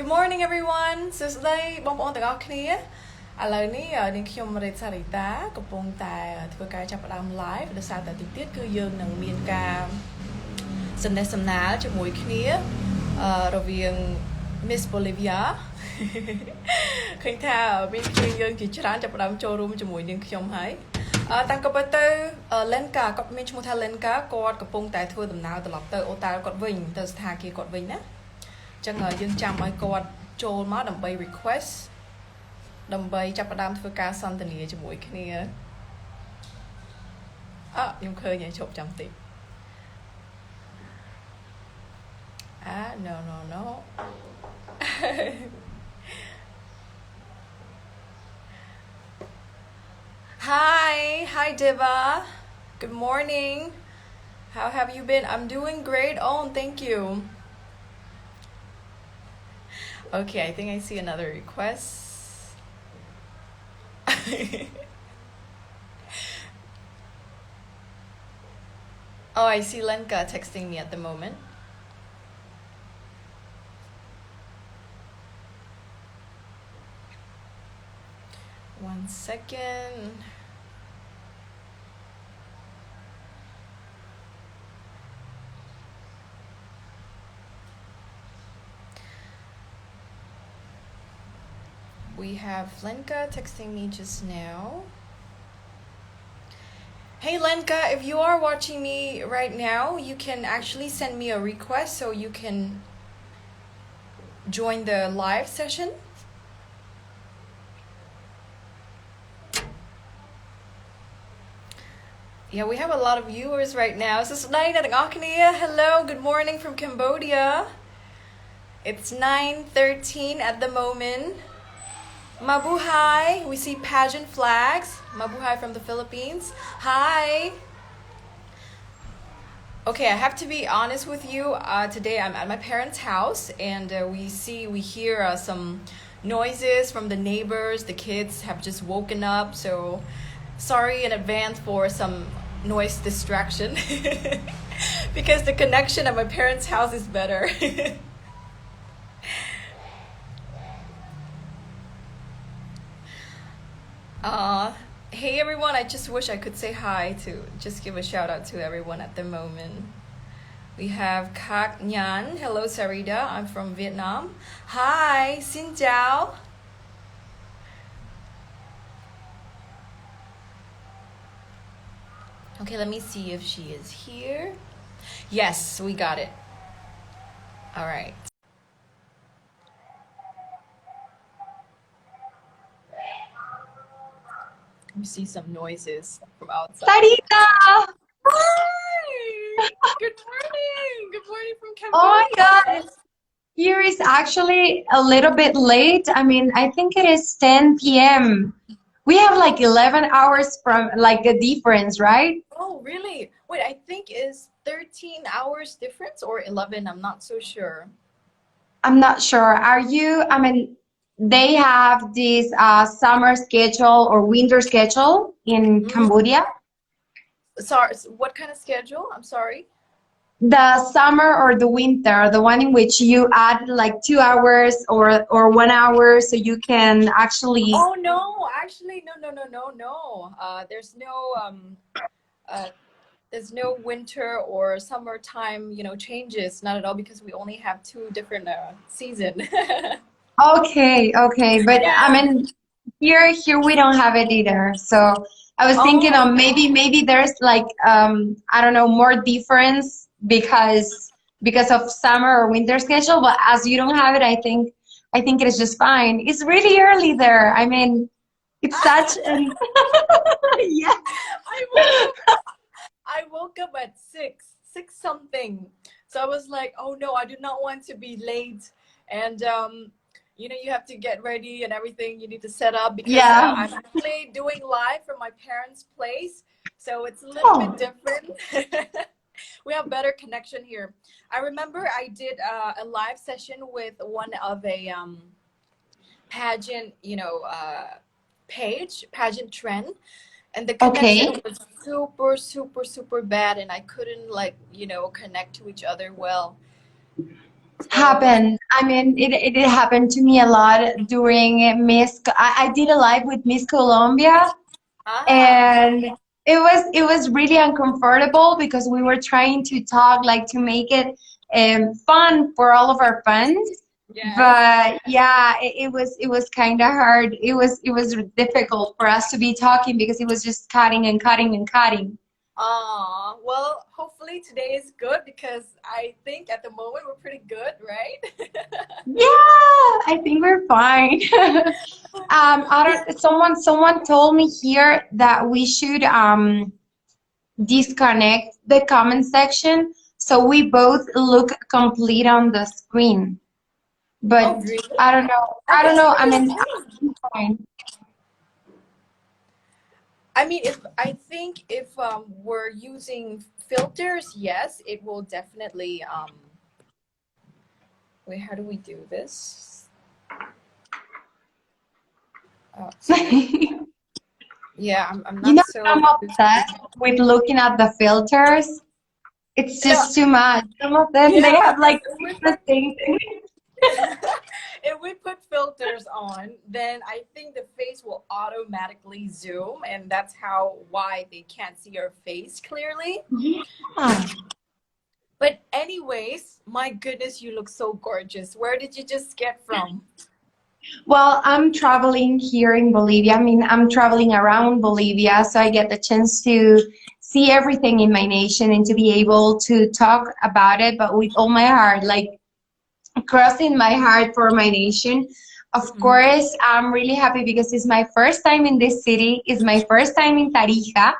Good morning everyone សួស្តីបងប្អូនទាំងអស់គ្នាឥឡូវនេះនាងខ្ញុំរ៉េតសារីតាកំពុងតែធ្វើការចាប់ផ្ដើម live ដោយសារតែទីទៀតគឺយើងនឹងមានការសំណេះសំណាលជាមួយគ្នារវាង Miss Bolivia ឃើញថាមានគ្នាយើងជាច្រើនចាប់ផ្ដើមចូលរួមជាមួយនាងខ្ញុំហើយតាំងក៏ទៅ Lenka គាត់មានឈ្មោះថា Lenka គាត់កំពុងតែធ្វើដំណើរត្រឡប់ទៅអូតាល់គាត់វិញទៅស្ថានភាពគាត់វិញណាចឹងយើងចាំឲ្យគាត់ចូលមកដើម្បី request ដើម្បីចាប់ផ្ដើមធ្វើការសន្ទនាជាមួយគ្នាខ្ញុំឃើញហើយជប់ចាំតិចno Hi Diva good morning how have you been I'm doing great thank you Okay, I think I see another request. I see Lenka texting me at the moment. One second. We have Lenka texting me just now. Hey Lenka, if you are watching me right now, you can actually send me a request so you can join the live session. Yeah, we have a lot of viewers right now. Hello, good morning from Cambodia. It's 9:13 at the moment. Mabuhay, we see pageant flags. Mabuhay from the Philippines. Hi. Okay, I have to be honest with you. Today I'm at my parents' house and we hear some noises from the neighbors. The kids have just woken up, so sorry in advance for some noise distraction because the connection at my parents' house is better. Hey everyone, I just wish I could say hi to just give a shout out to everyone at the moment. We have Kak Nhan. Hello Sarita, I'm from Vietnam. Hi, xin chào. Okay, let me see if she is here. Yes, we got it. All right. You see some noises from outside. Sarita! Hi! Good morning! Good morning from Cambodia. Oh my God! Here is actually a little bit late. I mean, I think it is 10 p.m. We have like 11 hours from like a difference, right? Oh, really? Wait, I think is 13 hours difference or 11? I'm not so sure. I'm not sure. I mean, they have this summer schedule or winter schedule in Cambodia. Sorry, what kind of schedule? I'm sorry. The summer or the winter, the one in which you add like 2 hours or 1 hour so you can actually. Oh no, actually no. There's no winter or summertime, changes. Not at all because we only have two different season. Okay, but Yeah. I mean, here we don't have it either. So I was thinking of maybe there's like I don't know, more difference because of summer or winter schedule. But as you don't have it, I think it is just fine. It's really early there. I mean, it's such an yeah. I woke up at 6 something. So I was like, oh no, I do not want to be late. And you have to get ready and everything. You need to set up because I'm actually doing live from my parents' place. So it's a little bit different. We have better connection here. I remember I did a live session with one of a pageant, pageant trend. And the connection was super bad and I couldn't connect to each other well. So, Happened. I mean, it happened to me a lot during I did a live with Miss Colombia, ah, and it was really uncomfortable because we were trying to talk like to make it fun for all of our fans. yes. But yeah, it was kind of hard. It was difficult for us to be talking because it was just cutting and cutting and cutting. Well, hopefully today is good because I think at the moment we're pretty good, right? Yeah, I think we're fine. I don't. Someone told me here that we should disconnect the comment section so we both look complete on the screen. Oh, But really? I don't know. I I don't guess know. we I can mean, see. I'm fine. I mean, if I think if we're using filters, yes, it will definitely wait, how do we do this? Oh, sorry. Yeah, I'm You not know, so I'm used to. obsessed with looking at the filters. It's No, just too much. Some of them they yeah, have because like stupid things. if we put filters on, then I think the face will automatically zoom, and that's how why they can't see our face clearly. Yeah. But anyways, my goodness, you look so gorgeous. Where did you just get from? Well, I'm traveling here in Bolivia. I mean, I'm traveling around Bolivia, so I get the chance to see everything in my nation and to be able to talk about it, but with all my heart, like crossing my heart for my nation. Of Mhm. course, I'm really happy because it's my first time in this city. It's my first time in Tarija.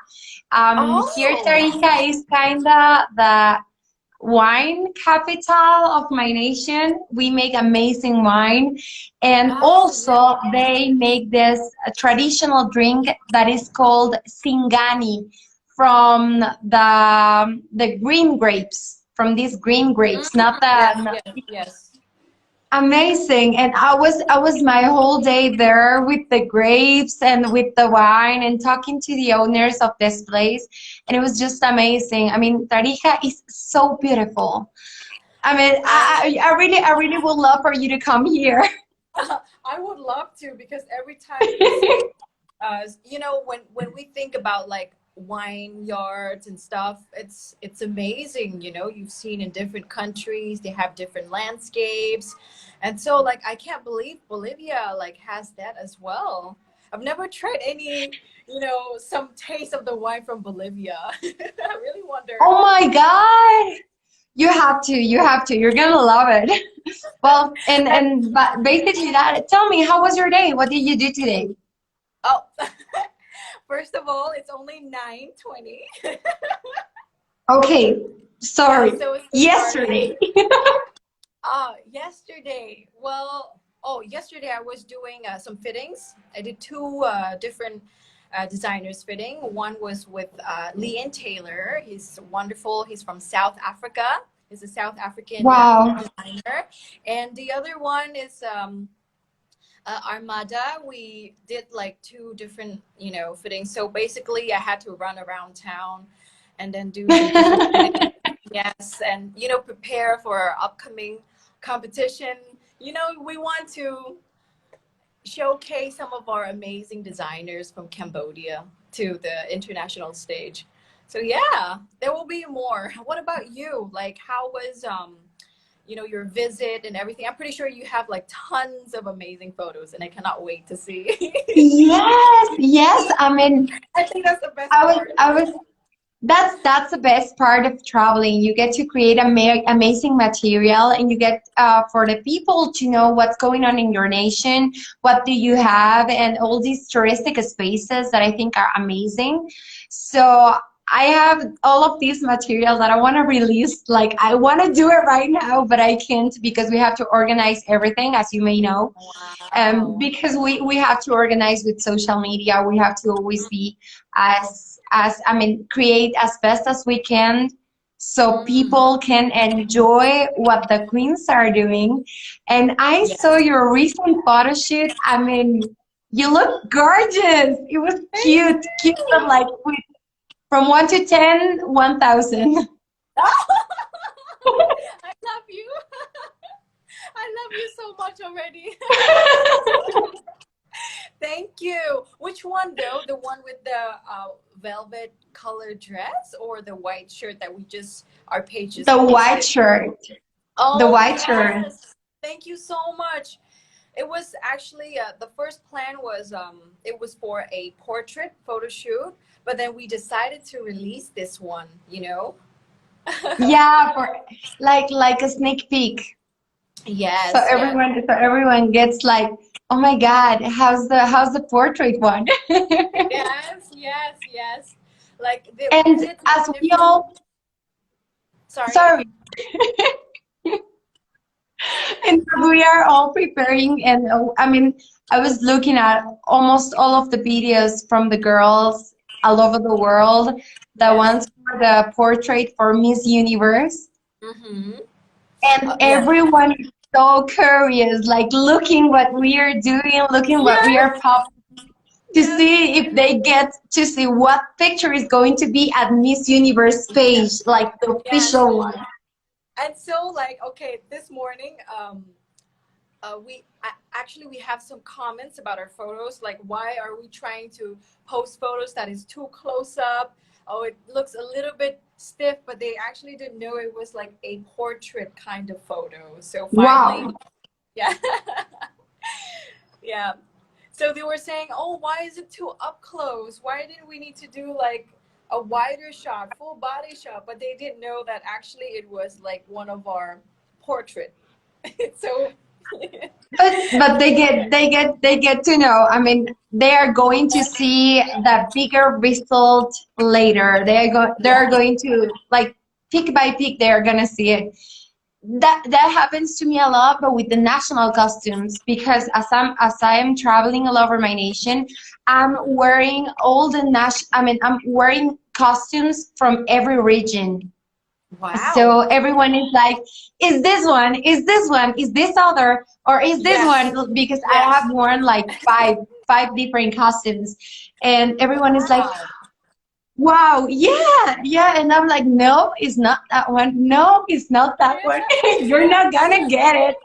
Here, Oh, Tarija is kind of the wine capital of my nation. We make amazing wine. And oh yeah. also, they make this traditional drink that is called singani from the green grapes, from these green grapes, not Yes, the yes, yes. amazing. And I was my whole day there with the grapes and with the wine and talking to the owners of this place. And it was just amazing. I mean, Tarija is so beautiful. I mean, I I really would love for you to come here. I would love to because every time you say, when we think about like wine yards and stuff, it's amazing. You've seen in different countries, they have different landscapes, and so like I can't believe Bolivia like has that as well. I've never tried any, some taste of the wine from Bolivia. I really wonder. Oh my God. You have to, you have to. You're gonna love it. Well, and but basically that, tell me, how was your day? What did you do today? Oh, first of all, it's only 9:20. Okay, Yeah, sorry. so it's the starting. Yesterday. Yesterday. Well, yesterday I was doing some fittings. I did two different designers fitting. One was with Leon Taylor. He's wonderful. He's from South Africa. He's a South African Wow. designer. And the other one is Armada. We did like two different, fittings. So basically, I had to run around town and then do some different fittings. Yes, and prepare for our upcoming competition. We want to showcase some of our amazing designers from Cambodia to the international stage. So yeah, there will be more. What about you? Like, how was your visit and everything? I'm pretty sure you have like tons of amazing photos, and I cannot wait to see. Yes, yes. I mean, I think that's the best I was, part. I was. That's the best part of traveling. You get to create amazing material, and you get for the people to know what's going on in your nation, what do you have, and all these touristic spaces that I think are amazing. So I have all of these material that I want to release. Like I want to do it right now, but I can't because we have to organize everything, as you may know. Wow. Because we have to organize with social media. We have to always be as I mean, create as best as we can so Mm, people can enjoy what the queens are doing. And I saw yes. your recent photo shoot. I mean, you look gorgeous. It was Thank cute, cute, but you. like from 1 to 10, 1,000. I love you. much already. Thank you. Which one though? The one with the velvet colored dress or the white shirt that we just our pages The white posted? shirt. The Oh white shirt. yes. Thank you so much. It was actually the first plan was it was for a portrait photo shoot, but then we decided to release this one, you know? Yeah, for like a sneak peek. So Yes, yes. everyone gets like, oh my God, how's the portrait one? Yes, yes, yes. Like we And did like as we different. all, Sorry. sorry, and we are all preparing, and I mean, I was looking at almost all of the videos from the girls all over the world, the Yes. ones for the portrait for Miss Universe, Mm-hmm. and Yes. everyone is so curious, like looking what we are doing, looking what we Yes. are posting to Yes. see if they get to see what picture is going to be at Miss Universe page, Yes. like the Yes. official one. And so, like, okay, this morning, actually we have some comments about our photos. Like, why are we trying to post photos that is too close up? Oh, it looks a little bit stiff, but they actually didn't know it was like a portrait kind of photo. So finally, Wow. yeah, yeah. So they were saying, oh, why is it too up close? Why didn't we need to do like a wider shot, full body shot? But they didn't know that actually it was like one of our portrait. So But they get to know. I mean, they are going to see the bigger result later. They're yeah. going to like pick by pick. They are gonna see it. That happens to me a lot, but with the national costumes, because as I am traveling all over my nation, I'm wearing all the nation. I mean, I'm wearing costumes from every region. So Wow. everyone is like, is this one? Is this one? Is this other? Or is this Yes. one? Because I Yes. have worn like five different costumes, and everyone is like, Wow. wow, yeah, yeah. And I'm like, no, it's not that one. No, it's not that one. Yes. You're not gonna get it.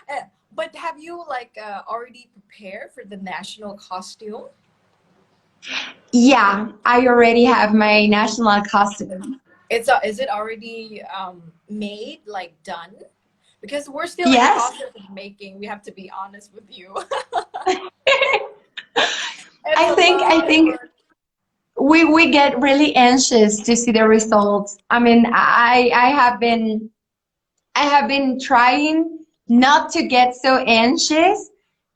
Uh, but have you like already prepared for the national costume? Yeah, I already have my national costume. It's is it already made, like done? Because we're still in Yes. process of making. We have to be honest with you. It's I a think lot I of think work. we get really anxious to see the results. I mean, I have been trying not to get so anxious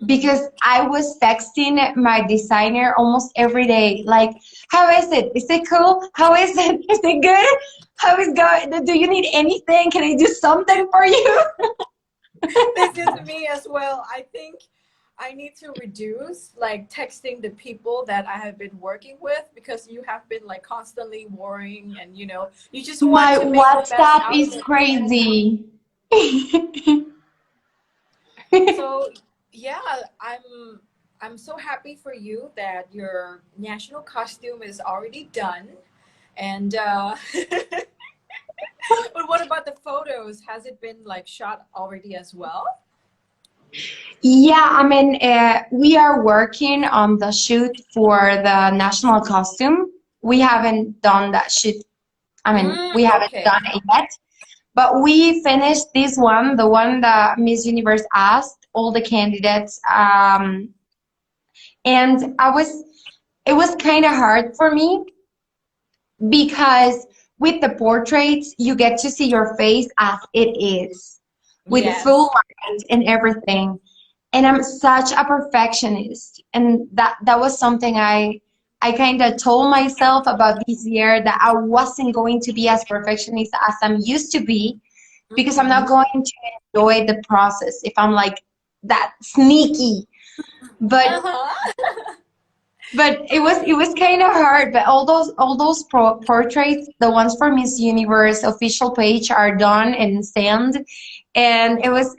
because I was texting my designer almost every day, like, how is it? Is it cool? How is it? Is it good? How is going? Do you need anything? Can I do something for you? This is me as well. I think I need to reduce like texting the people that I have been working with, because you have been like constantly worrying, and you just want My to make the best WhatsApp out of is it. crazy. So yeah, I'm so happy for you that your national costume is already done. And but what about the photos? Has it been like shot already as well? Yeah, I mean, we are working on the shoot for the national costume. We haven't done that shoot. I mean, we haven't Okay. done it yet, but we finished this one, the one that Miss Universe asked all the candidates. And it was kind of hard for me because with the portraits, you get to see your face as it is, with full Yes. light and everything. And I'm such a perfectionist, and that was something I kind of told myself about this year, that I wasn't going to be as perfectionist as I'm used to be, because I'm not Mm-hmm. going to enjoy the process if I'm like that sneaky. But Uh-huh. it was kind of hard. But all those portraits, the ones for Miss Universe official page, are done and stamped, and it was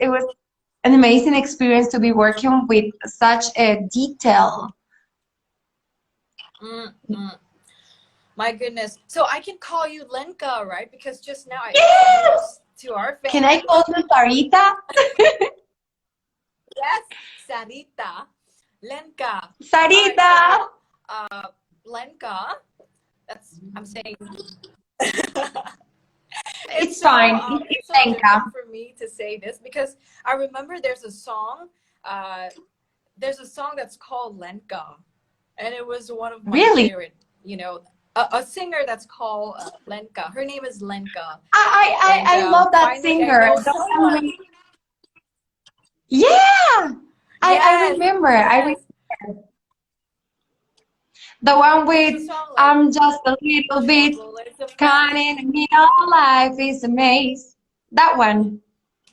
an amazing experience to be working with such a detail. Mm-hmm. My goodness. So I can call you Lenka, right? Because just now I Yes! introduced to our Can I fans. call you Sarita? Yes, Sarita. Lenka. All right, Sarita. so Lenka, that's I'm saying It's fine. it's It's so Lenka. different for me to say this because I remember uh there's a song that's called Lenka, and it was one of my Really? favorite, a singer that's called Lenka. Her name is Lenka. And I love that finally I singer. know The one someone. with, yeah, I Yes, remember. yes. The one There's a with song like I'm just a little bit Trouble is a Friend, caught in the middle of life is a maze. That one.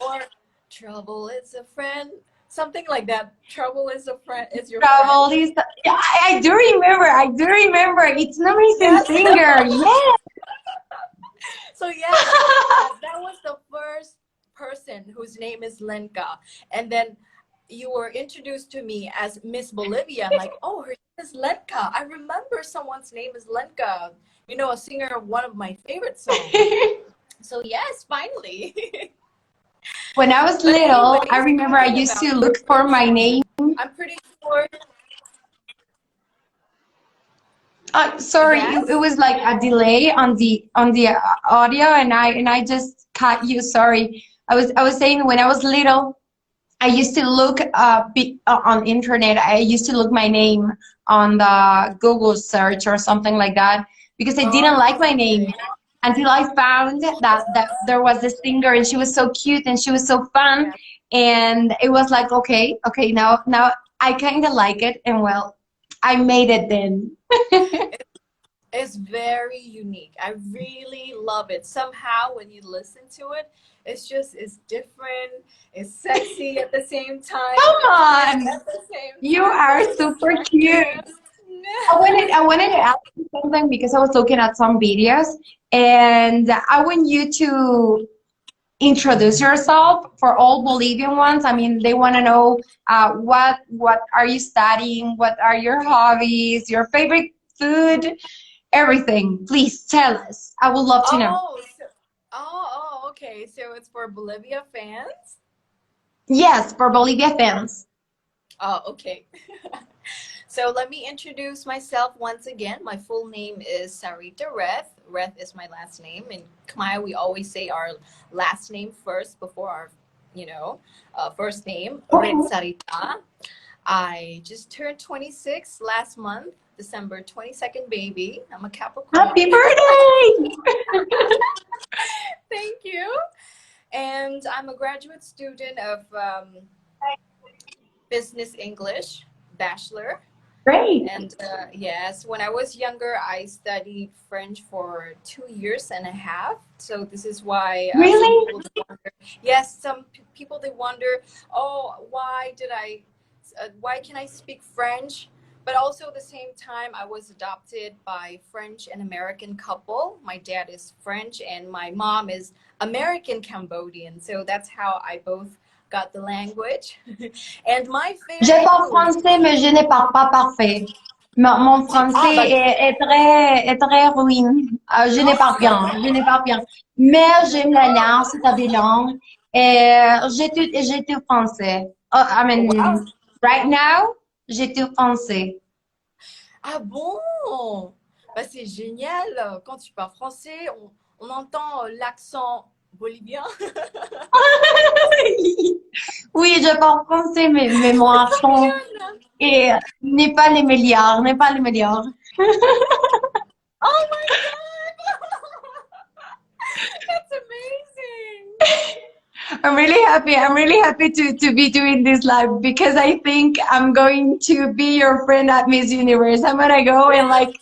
or Trouble is a Friend, something like that. Trouble is a friend, is your friend. Travel is the, yeah, I do remember. I do remember. It's an amazing Yes. singer. Yes. So yes, that was the first person whose name is Lenka, and then you were introduced to me as Miss Bolivia. I'm like, oh, her name is Lenka. I remember someone's name is Lenka. A singer of one of my favorite songs. So yes, finally. When I was But little, I anyways, remember I talking used to about your look for French my name. accent, I'm pretty sure. Sorry, it Yes. was like a delay on the audio, and I just cut you. Sorry. I was saying when I was little, I used to look on internet. I used to look my name on the Google search or something like that because I didn't like Oh, my name okay. until I found that there was this singer and she was so cute and she was so fun, Yeah. and it was like okay, now I kind of like it, and well, I made it then. It's very unique. I really love it. Somehow, when you listen to it, it's different. It's sexy at the same time. Come Cute on, at the same you time. are Very super cute. seductive. I wanted to ask you something because I was looking at some videos, and I want you to introduce yourself for all Bolivian ones. I mean, they want to know what are you studying, what are your hobbies, your favorite food, everything. Please tell us. I would love to know. Oh, okay. So it's for Bolivia fans. Yes, for Bolivia fans. Oh, okay. So let me introduce myself once again. My full name is Sarita Reth. Reth is my last name. In Khmer, we always say our last name first before our, first name. Red Okay. Sarita. I just turned 26 last month, December 22nd, baby. I'm a Happy Capricorn. birthday! Thank you. And I'm a graduate student of Business English, Bachelor. Great. And yes, when I was younger, I studied French for 2 years and a half. So this is why some Really? people they wonder. Yes, some people they wonder, oh, why can I speak French? But also at the same time, I was adopted by French and American couple. My dad is French and my mom is American Cambodian. So that's how I both got the language. And my Je favorite parle food. français, mais je ne parle pas parfait. Mon français But est très ruin. Je ne parle bien, je ne parle bien. Mais j'aime la langue, c'est ta langue. J'étudie français. Oh, I wow. mean, right now, j'étudie français. Ah bon? Bah, c'est génial. Quand tu parles français, on entend l'accent bolivien. Oui, je parle français, mais mon C'est trop accent mignonne. n'est pas les meilleurs, n'est pas les meilleurs. Oh my God. That's amazing. I'm really happy. I'm really happy to be doing this live because I think I'm going to be your friend at Miss Universe. I'm gonna go and like,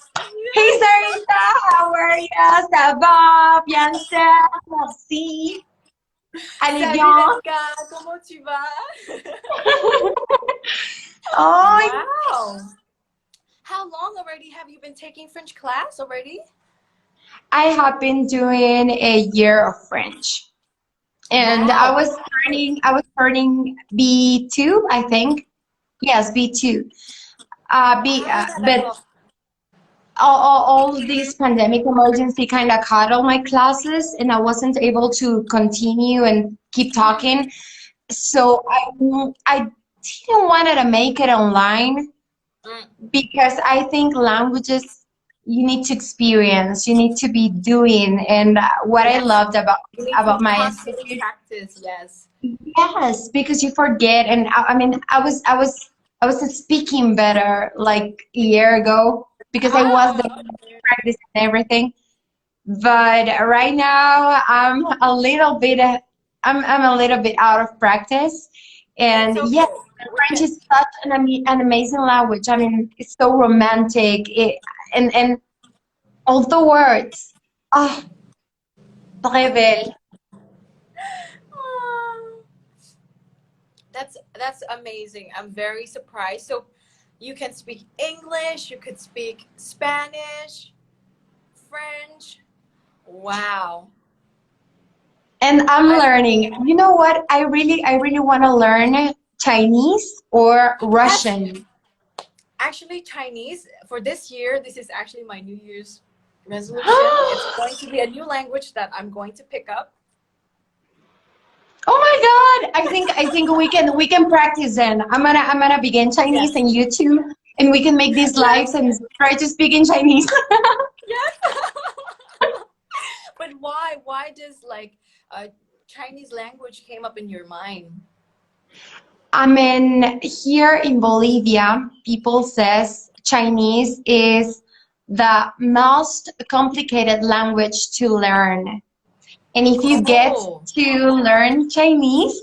hey Yes. Sarita, how are ya? Ça va? Bien sûr, merci. Allez Salut bien. Lenka, comment tu vas? Oh, Wow. How long already have you been taking French class already? I have been doing a year of French, and Wow. I was learning B2, I think. Yes, B2. Ah, But d'accord. all this pandemic emergency kind of cut all my classes, and I wasn't able to continue and keep talking. So I didn't want to make it online Mm, because I think languages you need to experience, you need to be doing, and what I yes. loved You need to my constantly institute, practice. Yes. yes, because you forget, and I mean, I was speaking better like a year ago because I was Ah, the okay. practice and everything. But right now, I'm a little bit out of practice. It's And yes, okay. We French can. is such an amazing language. I mean, it's so romantic. And all the words, ah, très belle. Ah, that's amazing. I'm very surprised. So you can speak English, you could speak Spanish, French. Wow. And I'm I learning. You know what? I really want to learn Chinese or That's Russian. actually Chinese for this year. This is actually my New Year's resolution. It's going to be a new language that I'm going to pick up. Oh my God! I think we can practice then. I'm gonna begin Chinese Yes. and YouTube, and we can make these lives Yes. and try to speak in Chinese. Yes. But why? Why does like Chinese language came up in your mind? I mean, here in Bolivia, people says Chinese is the most complicated language to learn. And if you get Oh, to learn Chinese,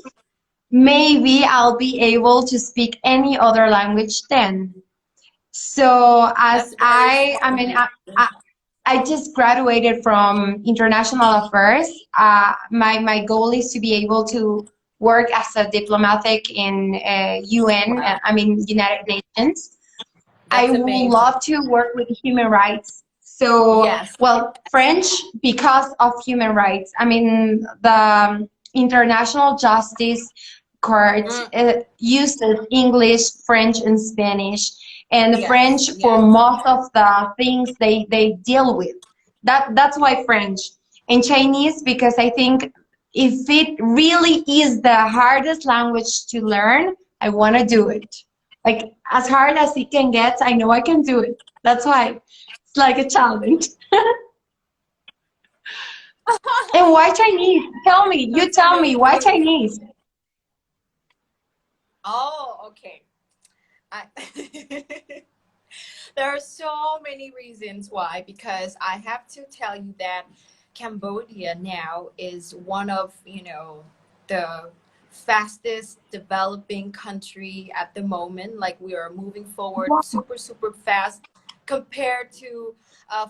maybe I'll be able to speak any other language then. So as that's very smart I of mean, you. I just graduated from international affairs. My goal is to be able to work as a diplomatic in UN, Wow, I mean United Nations. I that's would amazing. love to work with human rights. So, Yes. well, French because of human rights. I mean, the International Justice Court Mm, uses English, French, and Spanish, and yes. French for Yes. most of the things they deal with. That's why French and Chinese because I think if it really is the hardest language to learn, I want to do it. Like as hard as it can get, I know I can do it. That's why it's like a challenge. And why Chinese? Tell me. You That's tell me why amazing. Chinese? Oh, okay. I There are so many reasons why, because I have to tell you that Cambodia now is one of, the fastest developing country at the moment. Like we are moving forward Wow. super, super fast compared to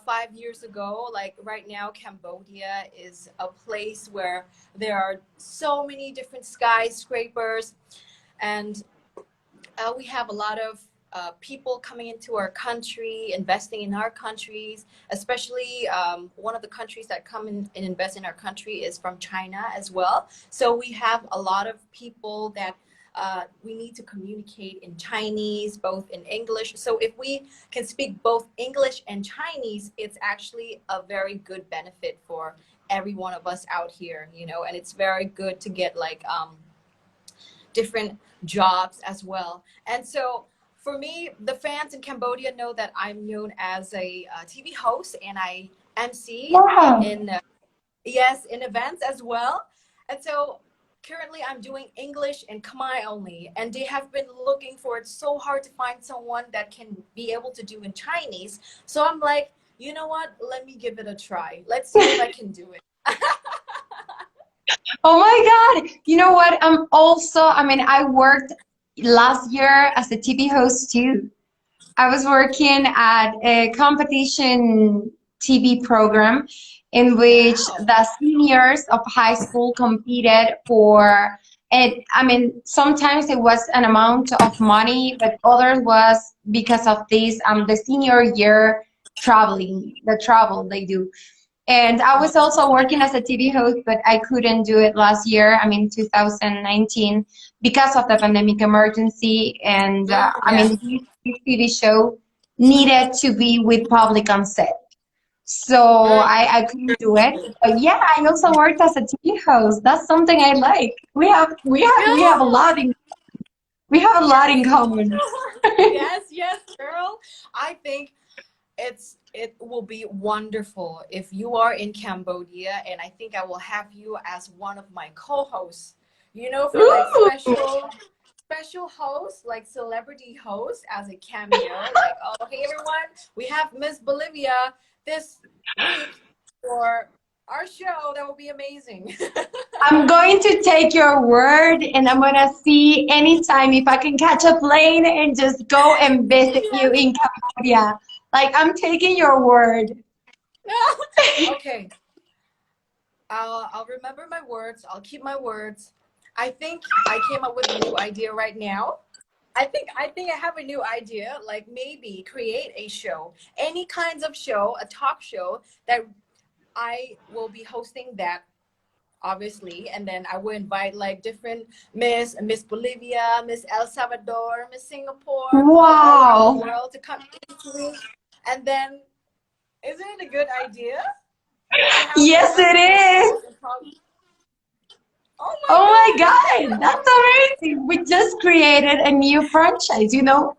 5 years ago. Like right now, Cambodia is a place where there are so many different skyscrapers, and we have a lot of people coming into our country, investing in our countries, especially one of the countries that come in and invest in our country is from China as well. So we have a lot of people that we need to communicate in Chinese, both in English. So if we can speak both English and Chinese, it's actually a very good benefit for every one of us out here, and it's very good to get like different jobs as well. And so for me, the fans in Cambodia know that I'm known as a TV host and I MC Wow. in yes, in events as well. And so currently I'm doing English and Khmer only, and they have been looking for it so hard to find someone that can be able to do in Chinese. So I'm like, you know what? Let me give it a try. Let's see if I can do it. Oh my God. You know what? I'm also, I mean, I worked last year as a TV host too. I was working at a competition TV program in which Wow. the seniors of high school competed for it. I mean, sometimes it was an amount of money, but others was because of this the senior year traveling, the travel they do. And I was also working as a TV host, but I couldn't do it last year. I mean, 2019, because of the pandemic emergency. And I Yeah. mean, this TV show needed to be with public on set. So Mm. I couldn't do it. But yeah, I also worked as a TV host. That's something I like. We have a Yeah. lot in. We have a lot in Yes. common. Yes, yes, girl. I think it will be wonderful if you are in Cambodia, and I think I will have you as one of my co-hosts. You know, for like Ooh. special host, like celebrity host as a cameo. Like, oh hey everyone, we have Miss Bolivia this week for our show. That will be amazing. I'm going to take your word and I'm gonna see anytime if I can catch a plane and just go and visit you Yes. in Cambodia. Like I'm taking your word. Okay. I'll remember my words. I'll keep my words. I think I came up with a new idea right now. I think I have a new idea. Like maybe create a show, any kinds of show, a talk show that I will be hosting that obviously, and then I will invite like different Miss Bolivia, Miss El Salvador, Miss Singapore from all around the Wow. world to come into me, and then isn't it a good idea to have them Yes, as it a is. co-host and talk? Oh my Oh my gosh! God, that's amazing. We just created a new franchise, you know?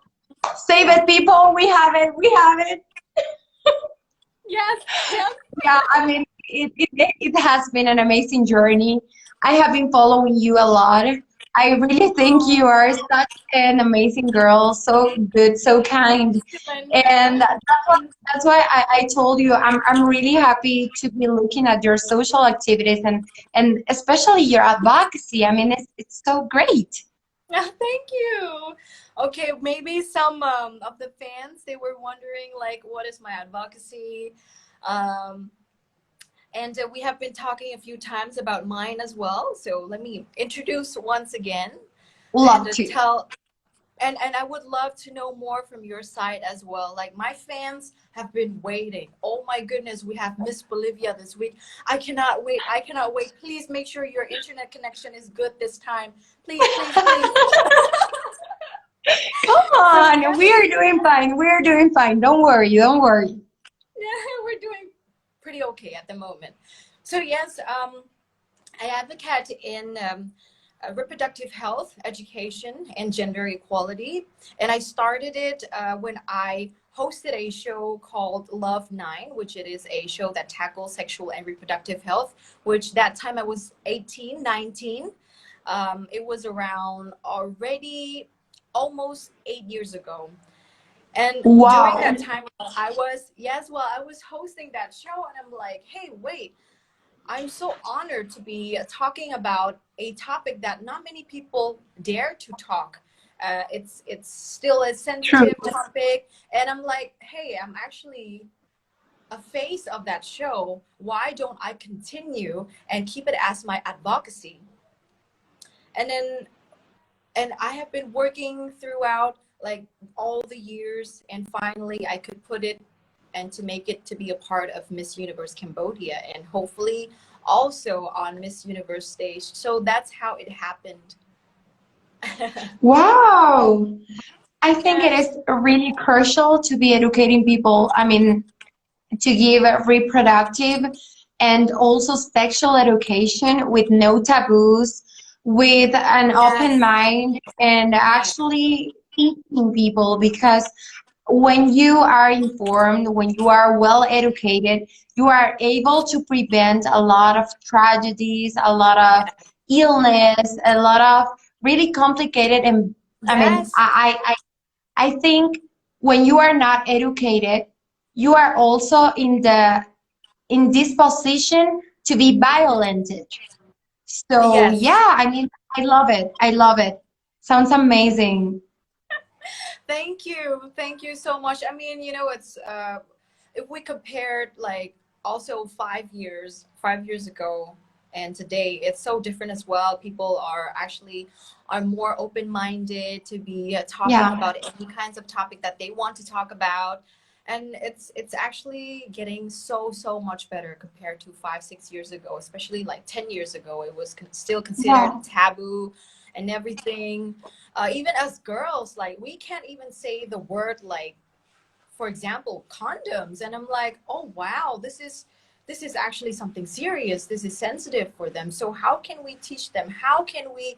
Save Yeah. it, people. We have it. We have it. Yes. Yes. Yeah, I mean, it has been an amazing journey. I have been following you a lot. I really think Oh, you are such an amazing girl, so good, so kind. And Linda. that's why I told you I'm really happy to be looking at your social activities and especially your advocacy. I mean, it's so great. Thank you. Okay, maybe some of the fans they were wondering like, what is my advocacy? Um, and we have been talking a few times about mine as well. So let me introduce once again and Love to. tell and I would love to know more from your side as well. Like my fans have been waiting. Oh my goodness, we have Miss Bolivia this week. I cannot wait. I cannot wait. Please make sure your internet connection is good this time. Please, please, please. Come So on, we are yes, doing fine. We are doing fine. Don't worry, don't worry. yeah, we're doing pretty okay at the moment. So yes, I advocate in reproductive health, education, and gender equality. And I started it when I hosted a show called Love 9, which it is a show that tackles sexual and reproductive health, which that time I was 18, 19. It was around already almost 8 years ago. And during that Wow. time, I was, yes, well, I was hosting that show, and I'm like, hey, wait, I'm so honored to be talking about a topic that not many people dare to talk. It's still a True. sensitive topic, and I'm like, hey, I'm actually a face of that show. Why don't I continue and keep it as my advocacy? And then and I have been working throughout like all the years, and finally I could put it and to make it to be a part of Miss Universe Cambodia, and hopefully also on Miss Universe stage. So that's how it happened. Wow. I think it Yes. is really crucial to be educating people. I mean, to give reproductive and also sexual education with no taboos, with an open Yes. mind, and Yes. actually teaching people because when you are informed, when you are well educated, you are able to prevent a lot of tragedies, a lot of Yes. illness, a lot of really complicated and I mean, Yes. I think when you are not educated, you are also in this position to be violented. So Yes. yeah, I mean, I love it. I love it. Sounds amazing. Thank you. Thank you so much. I mean, it's if we compared like also 5 years ago and today, it's so different as well. People are more open-minded to be talking Yeah. about any kinds of topic that they want to talk about. And it's actually getting so much better compared to 5 6 years ago, especially like 10 years ago. It was still considered Yeah. taboo and everything. Even as girls, like we can't even say the word like, for example, condoms. And I'm like, oh wow, this is actually something serious. This is sensitive for them. So how can we teach them? How can we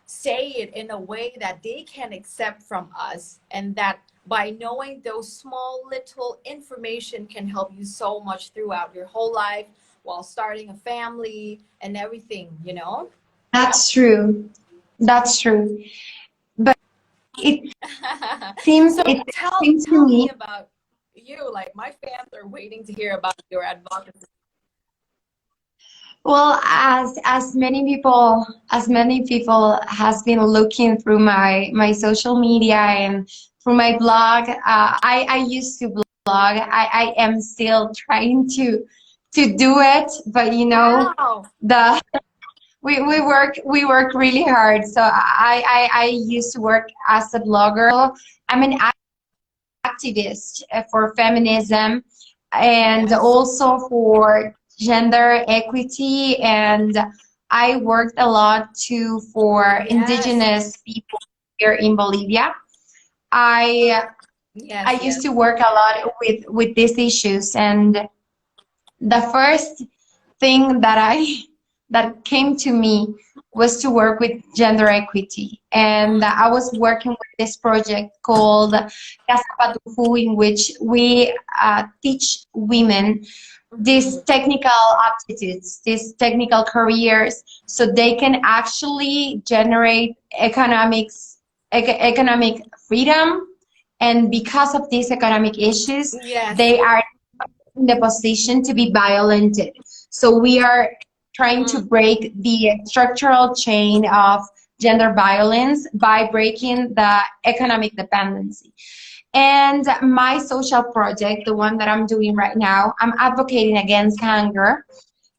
say it in a way that they can accept from us, and that by knowing those small little information can help you so much throughout your whole life while starting a family and everything, you know. That's true. That's true. But So it tell seems to tell me me. about you. Like, my fans are waiting to hear about your advocacy. Well, as many people has been looking through my social media and through my blog. I used to blog. I am still trying to do it, but you know, Wow. the we work really hard. So I used to work as a blogger. I'm an activist for feminism and Yes. also for gender equity. And I worked a lot too for Yes. indigenous people here in Bolivia. I I Yes. used Yes. to work a lot with these issues, and the first thing that came to me was to work with gender equity. And I was working with this project called Casa Patufu, in which we teach women these Mhm. technical aptitudes, these technical careers, so they can actually generate economic freedom. And because of these economic issues, Yes. they are in the position to be violented. So we are trying to Mm. break the structural chain of gender violence by breaking the economic dependency. And my social project, the one that I'm doing right now, I'm advocating against hunger.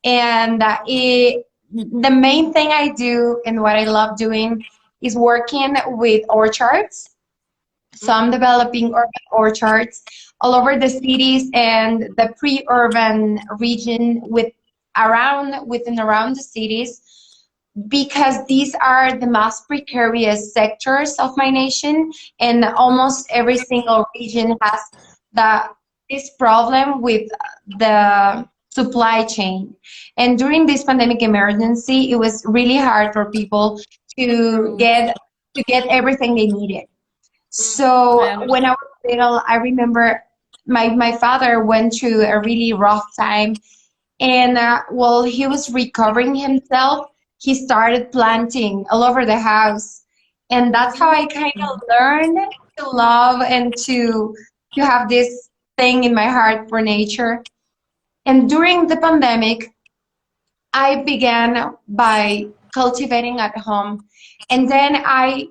And the main thing I do and what I love doing is working with orchards. So I'm Mm. developing urban orchards all over the cities and the pre-urban region within around the cities, because these are the most precarious sectors of my nation, and almost every single region has the this problem with the supply chain. And during this pandemic emergency, it was really hard for people to True. get everything they needed. Mm. I So when understand. I was little, I remember my father went through a really rough time, and while he was recovering himself, he started planting all over the house, and that's how I kind of learned to love and to have this thing in my heart for nature. And during the pandemic, I began by cultivating at home, and then I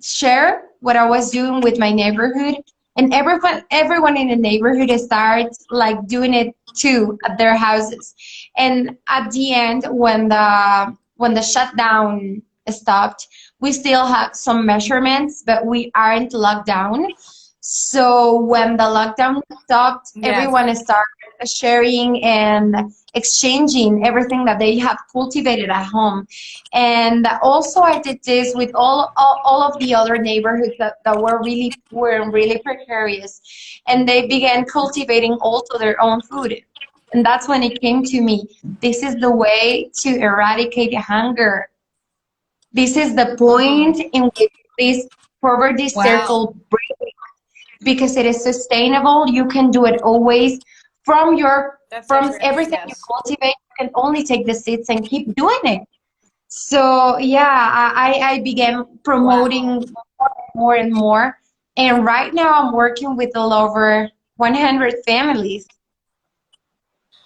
share what I was doing with my neighborhood, and everyone in the neighborhood starts like doing it too at their houses. And at the end, when the shutdown stopped, we still had some measurements, but we aren't locked down. So when the lockdown stopped, Yes. everyone started sharing and exchanging everything that they have cultivated at home. And also, I did this with all of the other neighborhoods that were really poor and really precarious. And they began cultivating also their own food. And that's when it came to me. This is the way to eradicate hunger. This is the point Mm-hmm. in which this poverty Wow. circle breaks, because it is sustainable. You can do it always That's from interesting. everything you Yes. cultivate. You can only take the seeds and keep doing it. So yeah, I began Wow. promoting more and more. And right now I'm working with all over 100 families.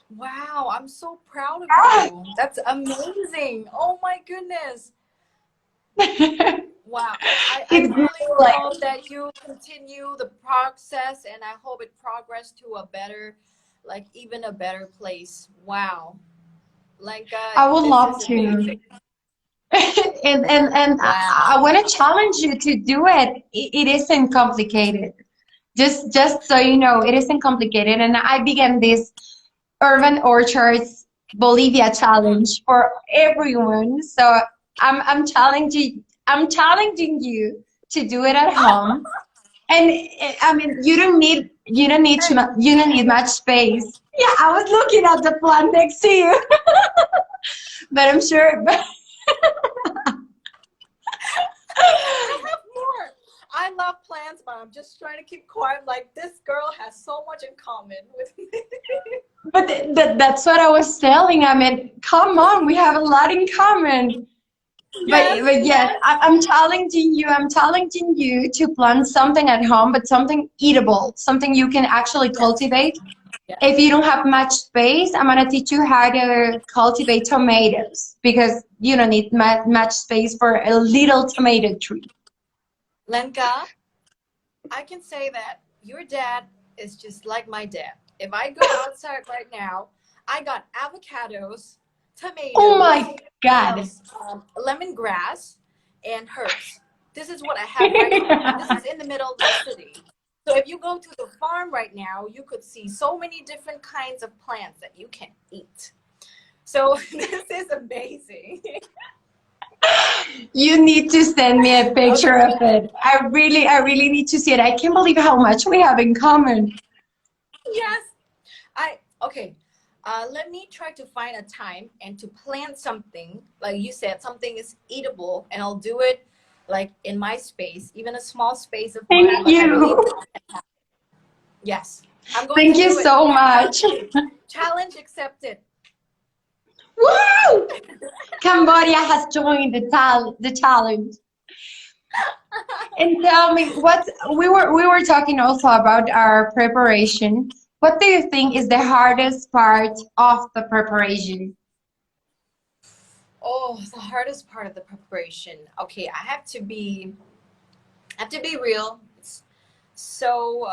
Wow. I'm so proud of you. That's amazing. Oh my goodness. Wow. I It's really like, hope that you continue the process, and I hope it progress to a better, like, even a better place. Wow. Like, I would this love is to. amazing. And I Wow. want to challenge you to do it. It isn't complicated. Just so you know, it isn't complicated. And I began this Urban Orchards Bolivia Mm. challenge for everyone. So I'm challenging you to do it at home. And I mean, you don't need much space. Yeah, I was looking at the plant next to you, but I'm sure. love plants, but I'm just trying to keep quiet. Like, this girl has so much in common with me. But that's what I was telling. I mean, come on, we have a lot in common. Yes, But yes, yes. I'm challenging you. I'm challenging you to plant something at home, but something eatable, something you can actually Yes, cultivate. yes. If you don't have much space, I'm gonna teach you how to cultivate tomatoes because you don't need much space for a little tomato tree. Lenka, I can say that your dad is just like my dad. If I go outside right now, I got avocados, Oh tomatoes, my what God. else? Lemongrass and herbs. This is what I have right now. And this is in the middle of the city. So if you go to the farm right now, you could see so many different kinds of plants that you can eat. So this is amazing. You need to send me a picture Okay. of it. I really need to see it. I can't believe how much we have in common. Yes. Okay. Let me try to find a time and to plant something. Like you said, something is eatable, and I'll do it like in my space, even a small space of mine. Thank But I believe you. that, yes, I'm going Thank to you do it. so much. Challenge accepted. Woo! Cambodia has joined the challenge. And tell me, what we were talking also about our preparation. What do you think is the hardest part of the preparation? Oh, the hardest part of the preparation. Okay, I have to be real. So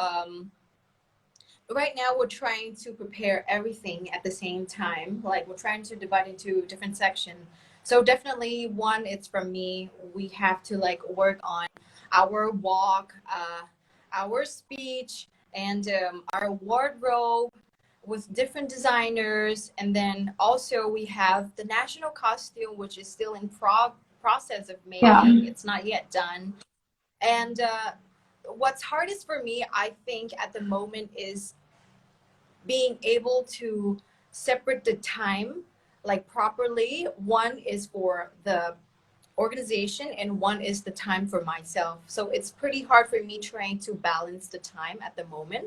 right now we're trying to prepare everything at the same time. Like, we're trying to divide into different sections. So definitely one, it's from me. We have to like work on our walk, our speech, and our wardrobe with different designers. And then also we have the national costume, which is still in process of Yeah. making. It's not yet done. And what's hardest for me, I think, at the moment is being able to separate the time like properly. One is for the organization and one is the time for myself. So it's pretty hard for me trying to balance the time at the moment.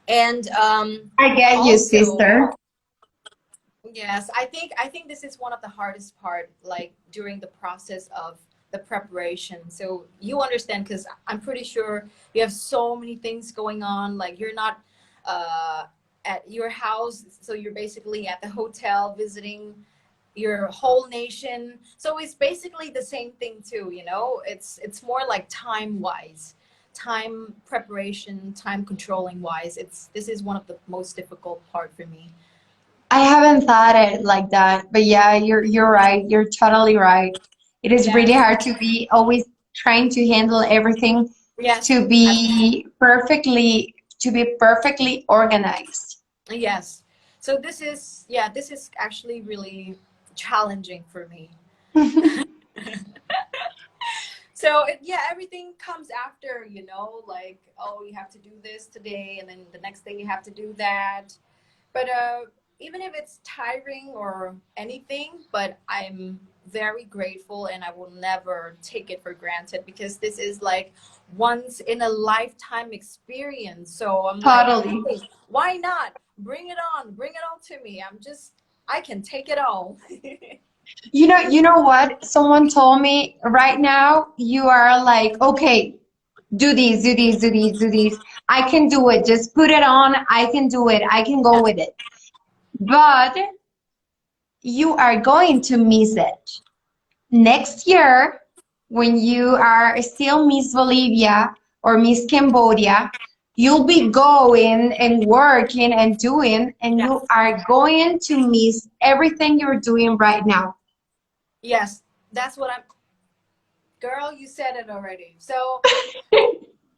And I get you, also, sister. yes, I think this is one of the hardest part, like during the process of the preparation. So you understand, because I'm pretty sure you have so many things going on. Like, you're not uh, at your house, so you're basically at the hotel visiting your whole nation. So it's basically the same thing too. It's more like time wise, time preparation, time controlling wise. This is one of the most difficult part for me. I haven't thought it like that, but yeah, you're right. You're totally right. It is really Yes. hard to be always trying to handle everything Yes. to be perfectly organized. Yes. So this is actually really challenging for me. So yeah, everything comes after, like, oh, you have to do this today, and then the next thing you have to do that. But even if it's tiring or anything, but I'm very grateful, and I will never take it for granted, because this is like once in a lifetime experience. So I'm like, Totally. hey, why not? Bring it on to me. I can take it all. You know what? Someone told me right now you are like, okay, do these, do these, do these, do these. I can do it. Just put it on. I can do it. I can go with it. But you are going to miss it. Next year, when you are still Miss Bolivia or Miss Cambodia, you'll be going and working and doing, and Yes. you are going to miss everything you're doing right now. Yes, that's what I'm. Girl, you said it already. So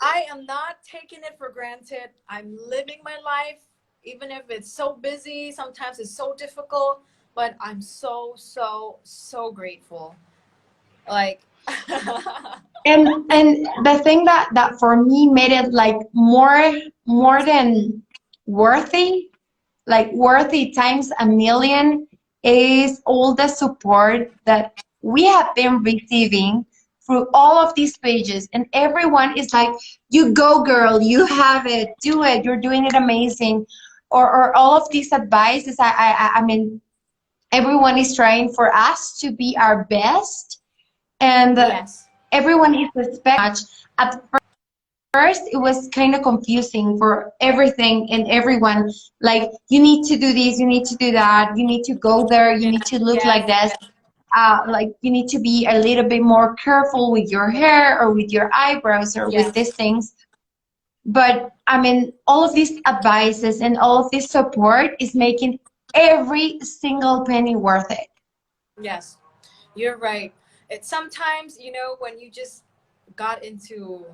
I am not taking it for granted. I'm living my life, even if it's so busy. Sometimes it's so difficult, but I'm so, so, so grateful. Like, And the thing that for me made it like more than worthy, like worthy times a million, is all the support that we have been receiving through all of these pages, and everyone is like, you go girl, you have it, do it, you're doing it amazing, or all of these advices. I mean, everyone is trying for us to be our best, and Yes. everyone is expecting much. At first it was kind of confusing for everything and everyone, like, you need to do this, you need to do that, you need to go there, you need to look like Yes. this, like you need to be a little bit more careful with your hair or with your eyebrows or with Yes. these things. But I mean, all of these advices and all of this support is making every single penny worth it. Yes. You're right. It's sometimes, when you just got into,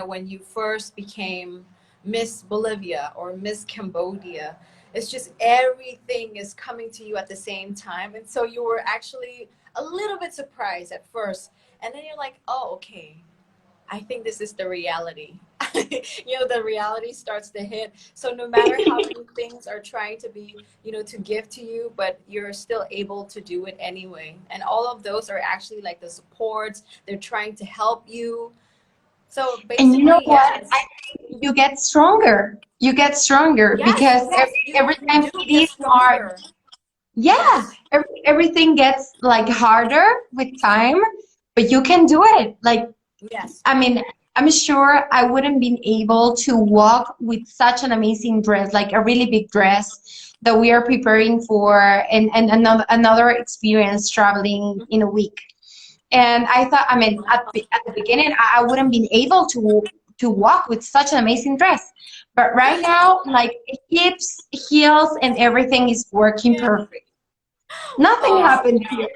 when you first became Miss Bolivia or Miss Cambodia, it's just everything is coming to you at the same time. And so you were actually a little bit surprised at first. And then you're like, oh, okay, I think this is the reality. The reality starts to hit. So no matter how many things are trying to be, to give to you, but you're still able to do it anyway. And all of those are actually like the supports. They're trying to help you. So And you know basically, what? yes. I think you get stronger. You get stronger Yes, because yes, every you time do it get is hard. stronger. Yeah, Yes. everything gets like harder with time, but you can do it. Like, Yes. I mean, I'm sure I wouldn't been able to walk with such an amazing dress, like a really big dress that we are preparing for, and another experience traveling in a week. And I thought, I mean, at the beginning, I wouldn't been able to walk with such an amazing dress. But right now, like hips, heels, and everything is working Yeah. perfect. Nothing Oh. happened here.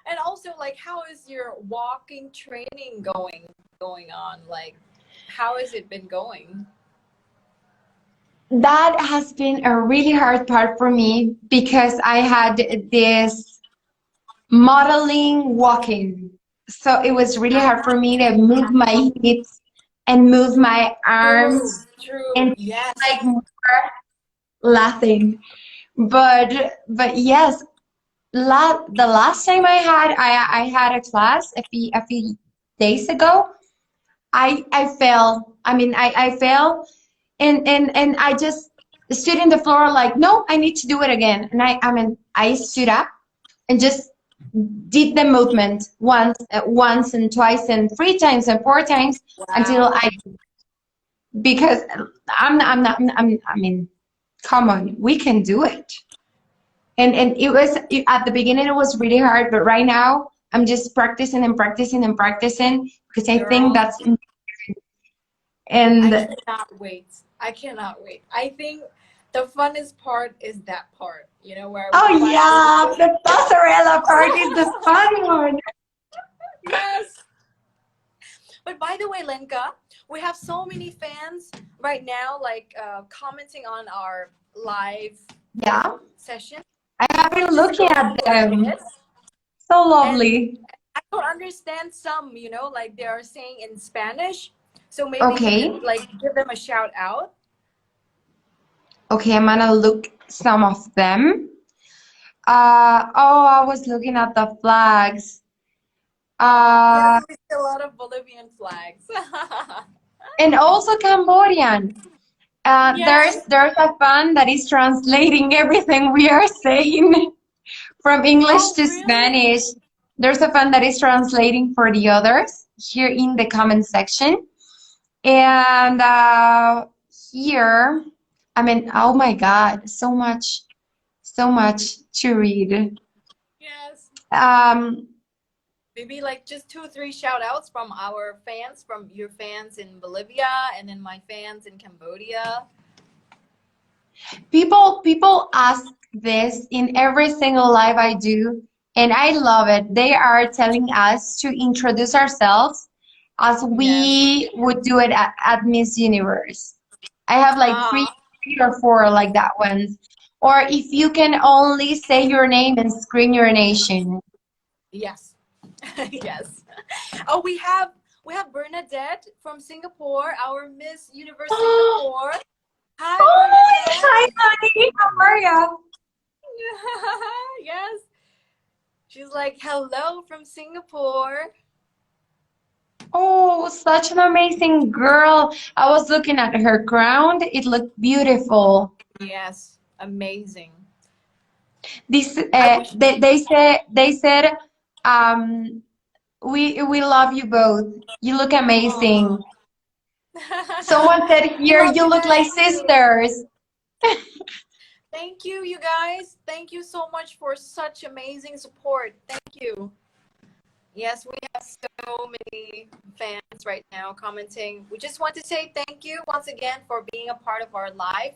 And also, like, how is your walking training going on? Like, how has it been going? That has been a really hard part for me because I had this modeling walking. So it was really hard for me to move my hips and move my True, arms true. and Yes. like more laughing. But yes, the last time I had a class a few days ago, I fell. I mean, I fell, and I just stood in the floor like, no, I need to do it again. And I mean, I stood up and just did the movement once and twice and three times and four times until Wow. I, because I mean, come on, we can do it. And at the beginning it was really hard, but right now I'm just practicing and practicing and practicing because I think Girl, that's, I and cannot wait. I cannot wait. I think the funnest part is that part, where we oh finally yeah, just the passerella part is the fun one. yes. But by the way, Lenka, we have so many fans right now, like commenting on our live Yeah, session. I have Let me been just looking go at through a them. bit. So And lovely. I don't understand some, like they are saying in Spanish. So maybe you could Okay. like give them a shout out. Okay, I'm gonna look some of them. Oh, I was looking at the flags. Yes, Uh, we see a lot of Bolivian flags. and also Cambodian. Yes. There's a fan that is translating everything we are saying from English Oh, to really? Spanish. There's a fan that is translating for the others here in the comment section. And here, I mean, oh my God, so much to read. Yes. Um, Maybe like just 2 or 3 shout outs from our fans, from your fans in Bolivia and then my fans in Cambodia. people ask this in every single live I do, and I love it. They are telling us to introduce ourselves as Yes. we would do it at Miss Universe. I have like Ah, three or four like that ones. Or if you can only say your name and scream your nation. yes. Yes. Oh, we have Bernadette from Singapore, our Miss Universe Singapore. Hi, Oh, Bernadette. hi, honey. How are you? Yes. She's like, hello from Singapore. Oh, such an amazing girl. I was looking at her crown. It looked beautiful. Yes, amazing. This I wish. they said um we love you both. You look amazing. Oh. Someone said We here love you you look guys like too. sisters. Thank you, you guys. Thank you so much for such amazing support. Thank you. Yes, we have so many fans right now commenting. We just want to say thank you once again for being a part of our live.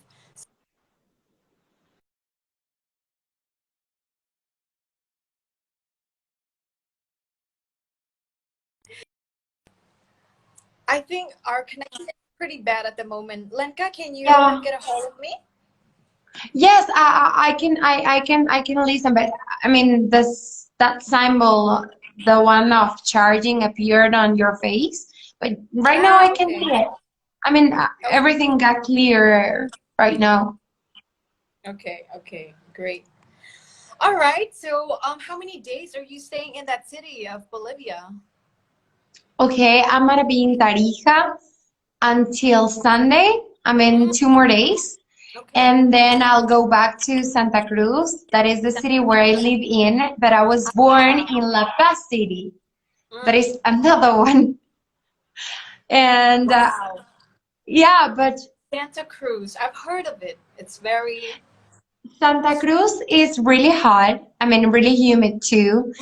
I think our connection is pretty bad at the moment. Lenka, can you Yeah. get a hold of me? Yes, I can listen, but I mean this that symbol, the one of charging appeared on your face, but right now I Ah, can okay. see it. I mean Okay. everything got clearer right now. Okay. Okay. Great. All right. So, how many days are you staying in that city of Bolivia? Okay, I'm gonna be in Tarija until Sunday. I mean Mm, 2 more days. okay. And then I'll go back to Santa Cruz. That is the city where I live in, but I was born Ah. in La Paz City. That Mm, is another one. And wow. yeah, but Santa Cruz. I've heard of it. It's very. Santa Cruz is really hot. I mean, really humid too.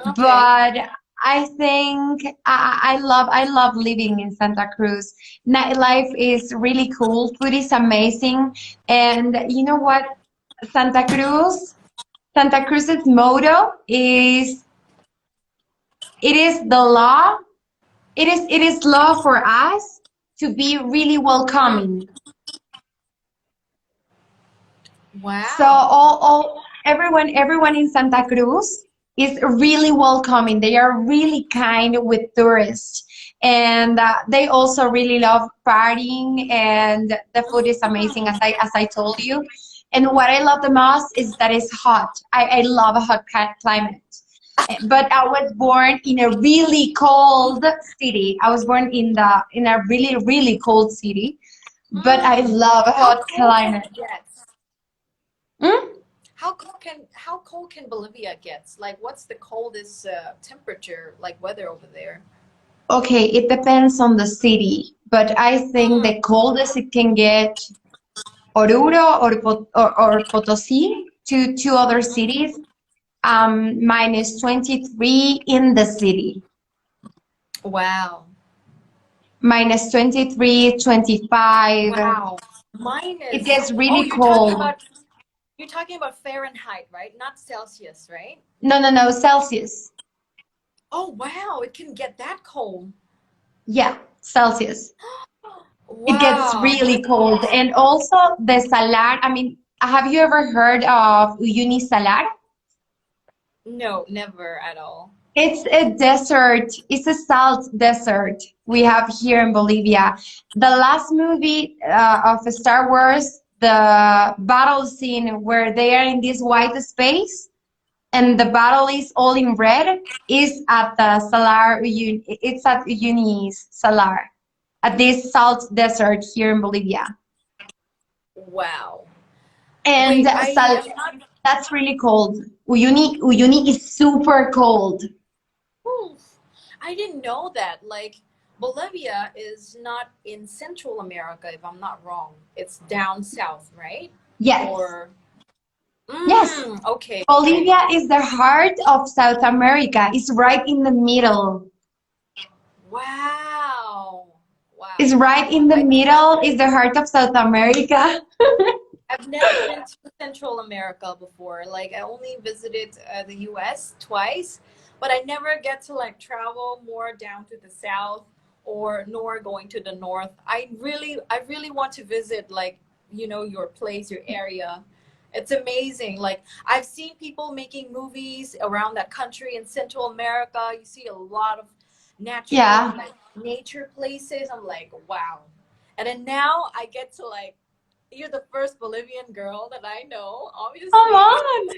Okay. But I think I love living in Santa Cruz. Nightlife is really cool. Food is amazing. And you know what? Santa Cruz, Santa Cruz's motto is it is the law. It is law for us to be really Mm, welcoming. So wow. all everyone in Santa Cruz is really welcoming. They are really kind with tourists, and they also really love partying. And the food is amazing, as I told you. And what I love the most is that it's hot. I love a hot climate. But I was born in a really cold city. I was born in a really cold city. But I Mm. love a How hot cold can climate. it get? Mm? How cold can Bolivia get? Like, what's the coldest temperature, like weather over there? Okay, it depends on the city, but I think Mm, the coldest it can get Oruro or Potosí, two other cities, minus 23 in the city, wow. minus 23, 25. Wow. It Minus. gets Oh, really you're talking cold. about Fahrenheit, right? Not Celsius, right? No, no, no, Celsius. Oh, wow. It can get that cold. Yeah, Celsius. It gets Wow. really cold. And also the salar, I mean, have you ever heard of Uyuni Salar? No, never at all. It's a desert. It's a salt desert we have here in Bolivia. The last movie of Star Wars, the battle scene where they are in this white space and the battle is all in red, is at the Salar. It's at Uyuni Salar, at this salt desert here in Bolivia. Wow. And Wait, I am not. that's really cold. Uyuni is super cold. Oof. I didn't know that. Like, Bolivia is not in Central America, if I'm not wrong. It's down south, right? Yes. Or. Yes. Okay, okay. Bolivia is the heart of South America. It's right in the middle. Wow. It's Wow. right in the I middle. It's the heart of South America. I've never been to Central America before. Like, I only visited the US twice, but I never get to like travel more down to the south or nor going to the north. I really want to visit, like, your place, your area. It's amazing. Like, I've seen people making movies around that country in Central America. You see a lot of natural, Yeah. like, nature places. I'm like, wow. And then now I get to, like, you're the first Bolivian girl that I know, Come obviously. on.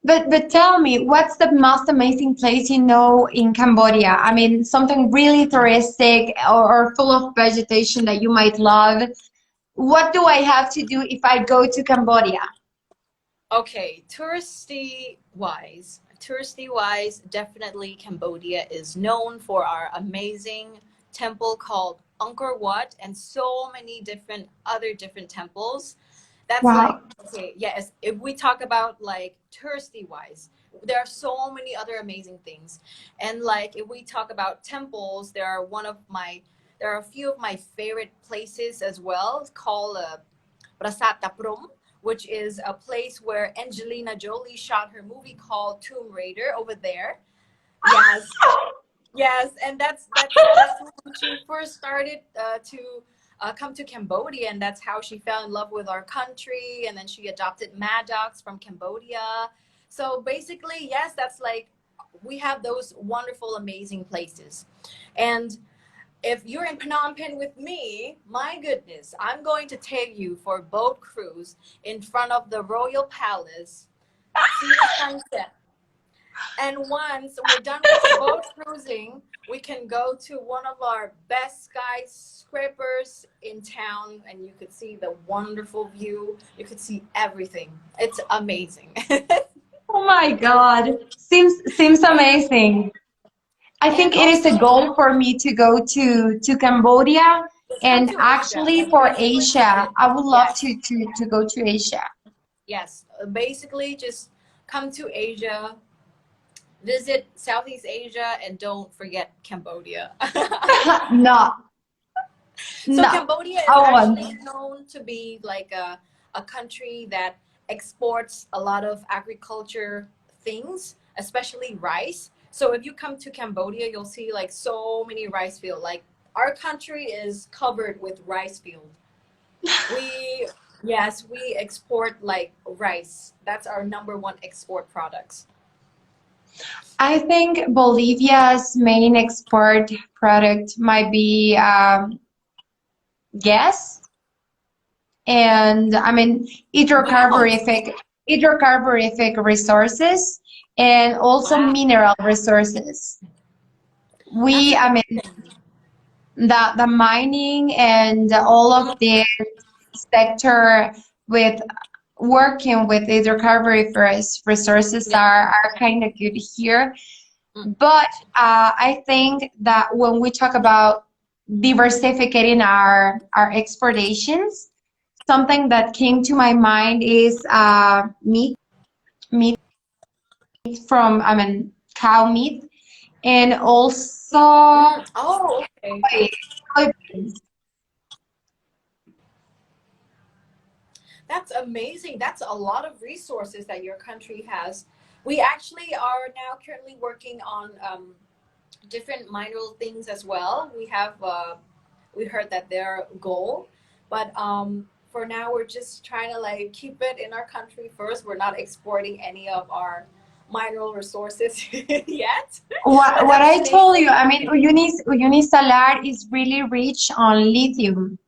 But tell me, what's the most amazing place you know in Cambodia? I mean, something really touristic or full of vegetation that you might love. What do I have to do if I go to Cambodia? Okay, touristy wise, definitely Cambodia is known for our amazing temple called Angkor Wat and so many different temples. That's like, Wow. okay, yes, if we talk about like touristy wise, there are so many other amazing things. And like if we talk about temples, there are a few of my favorite places as well. It's called Prasat Taprum, which is a place where Angelina Jolie shot her movie called Tomb Raider over there. Yes, yes, and that's when she first started to come to Cambodia, and that's how she fell in love with our country, and then she adopted Maddox from Cambodia. So basically, yes, that's like we have those wonderful, amazing places, and if you're in Phnom Penh with me, my goodness, I'm going to take you for a boat cruise in front of the Royal Palace, see the sunset. And once we're done with the boat cruising, we can go to one of our best skyscrapers in town and you could see the wonderful view. You could see everything. It's amazing. Oh my God. Seems amazing. I And think it is a also, goal for me to go to Cambodia just come and to Asia. actually for Basically, Asia. I would love yes, to go to Asia. yes. Basically, just come to Asia, visit Southeast Asia, and don't forget Cambodia. No, So no. Cambodia is I actually want. known to be like a country that exports a lot of agriculture things, especially rice. So if you come to Cambodia, you'll see like so many rice fields. Like our country is covered with rice field. We yes, we export like rice. That's our number one export products. I think Bolivia's main export product might be gas and I mean Wow. hydrocarborific resources and also Wow. mineral resources. That's I mean, amazing. the mining and all of the sector with working with hydrocarboniferous resources Yeah. are kind of good here. But I think that when we talk about diversifying our exportations, something that came to my mind is meat from, I mean, cow meat, and also Oh, okay. soybeans. That's amazing. That's a lot of resources that your country has. We actually are now currently working on different mineral things as well. We heard that their goal, but for now we're just trying to like keep it in our country first. We're not exporting any of our mineral resources yet, but What that's I told you, amazing. I mean, Uyuni Salar is really rich on lithium.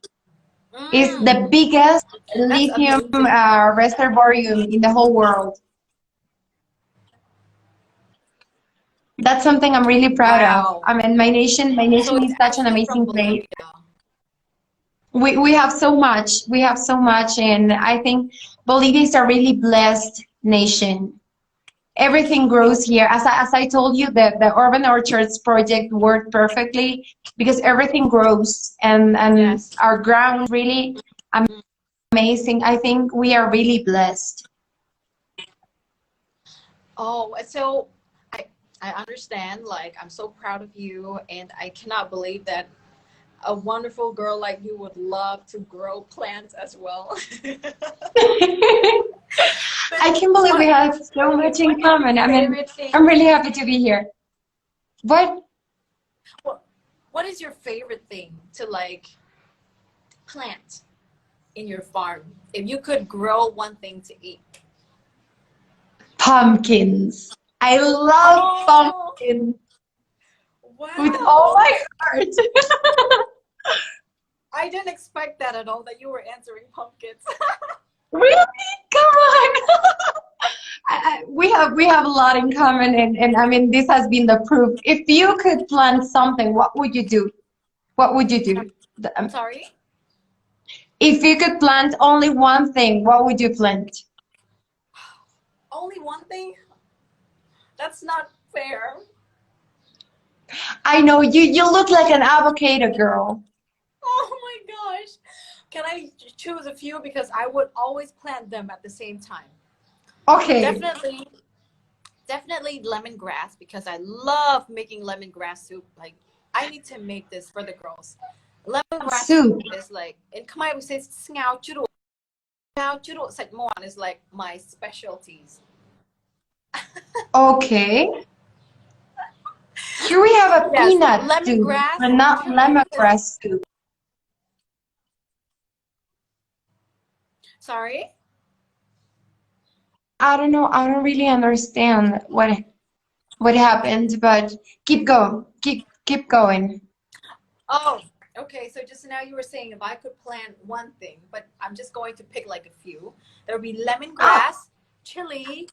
It's the Mm, biggest that's lithium amazing. reservoir in the whole world. That's something I'm really proud of. Wow. I mean, my So nation it's is such an actually from amazing place. Bolivia. We have so much. We have so much, and I think Bolivia is a really blessed nation. Everything grows here. As I told you, the Urban Orchards project worked perfectly because everything grows and Yes. our ground is really amazing. I think we are really blessed. Oh, so I I understand. Like I'm so proud of you, and I cannot believe that a wonderful girl like you would love to grow plants as well. But I can't believe we what have so much in what is your common. I mean, favorite thing? I'm really happy to be here. But What what is your favorite thing to like plant in your farm? If you could grow one thing to eat. pumpkins. I love Oh, pumpkins with all wow. my heart. I didn't expect that at all that you were answering pumpkins. Really? Come on. we have a lot in common, and I mean this has been the proof. If you could plant something, what would you do? What would you do? Sorry? If you could plant only one thing, what would you plant? Only one thing? That's not fair. I know you look like an avocado girl. Oh my gosh. Can I choose a few? Because I would always plant them at the same time. Okay. Definitely lemongrass, because I love making lemongrass soup. Like, I need to make this for the girls. Lemongrass Soup. soup is like, in Khmer we say ngao churro. Ngao churro sạch muan is like my specialties. Okay. Here we have a Yes, peanut soup, lemongrass. but not lemongrass soup. Sorry? I don't know. I don't really understand what happened, but keep going. Keep going. Oh, okay. So just now you were saying if I could plant one thing, but I'm just going to pick like a few. There would be lemongrass, chili,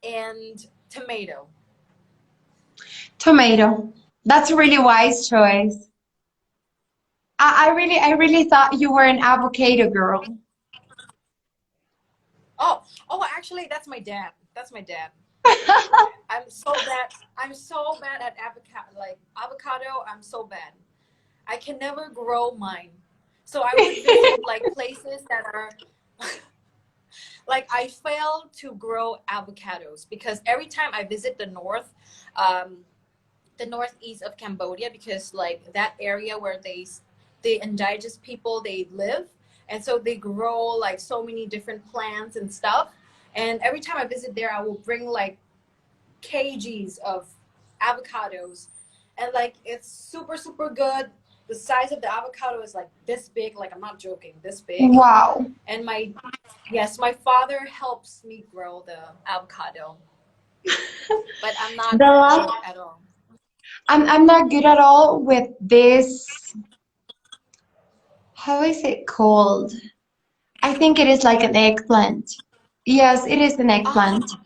and tomato. Tomato. That's a really wise choice. I really thought you were an avocado girl. Oh, actually, that's my dad. That's my dad. I'm so bad. I'm so bad at avocado. Like avocado, I'm so bad. I can never grow mine. So I would visit like places that are like I fail to grow avocados, because every time I visit the northeast of Cambodia, because like that area where the indigenous people they live, and so they grow like so many different plants and stuff. And every time I visit there, I will bring like kgs of avocados, and like it's super good. The size of the avocado is like this big, like I'm not joking, this big. Wow. And my father helps me grow the avocado, but I'm not The last, good at all. I'm not good at all with this. How is it called? I think it is like an eggplant. Yes, it is an eggplant. Ah,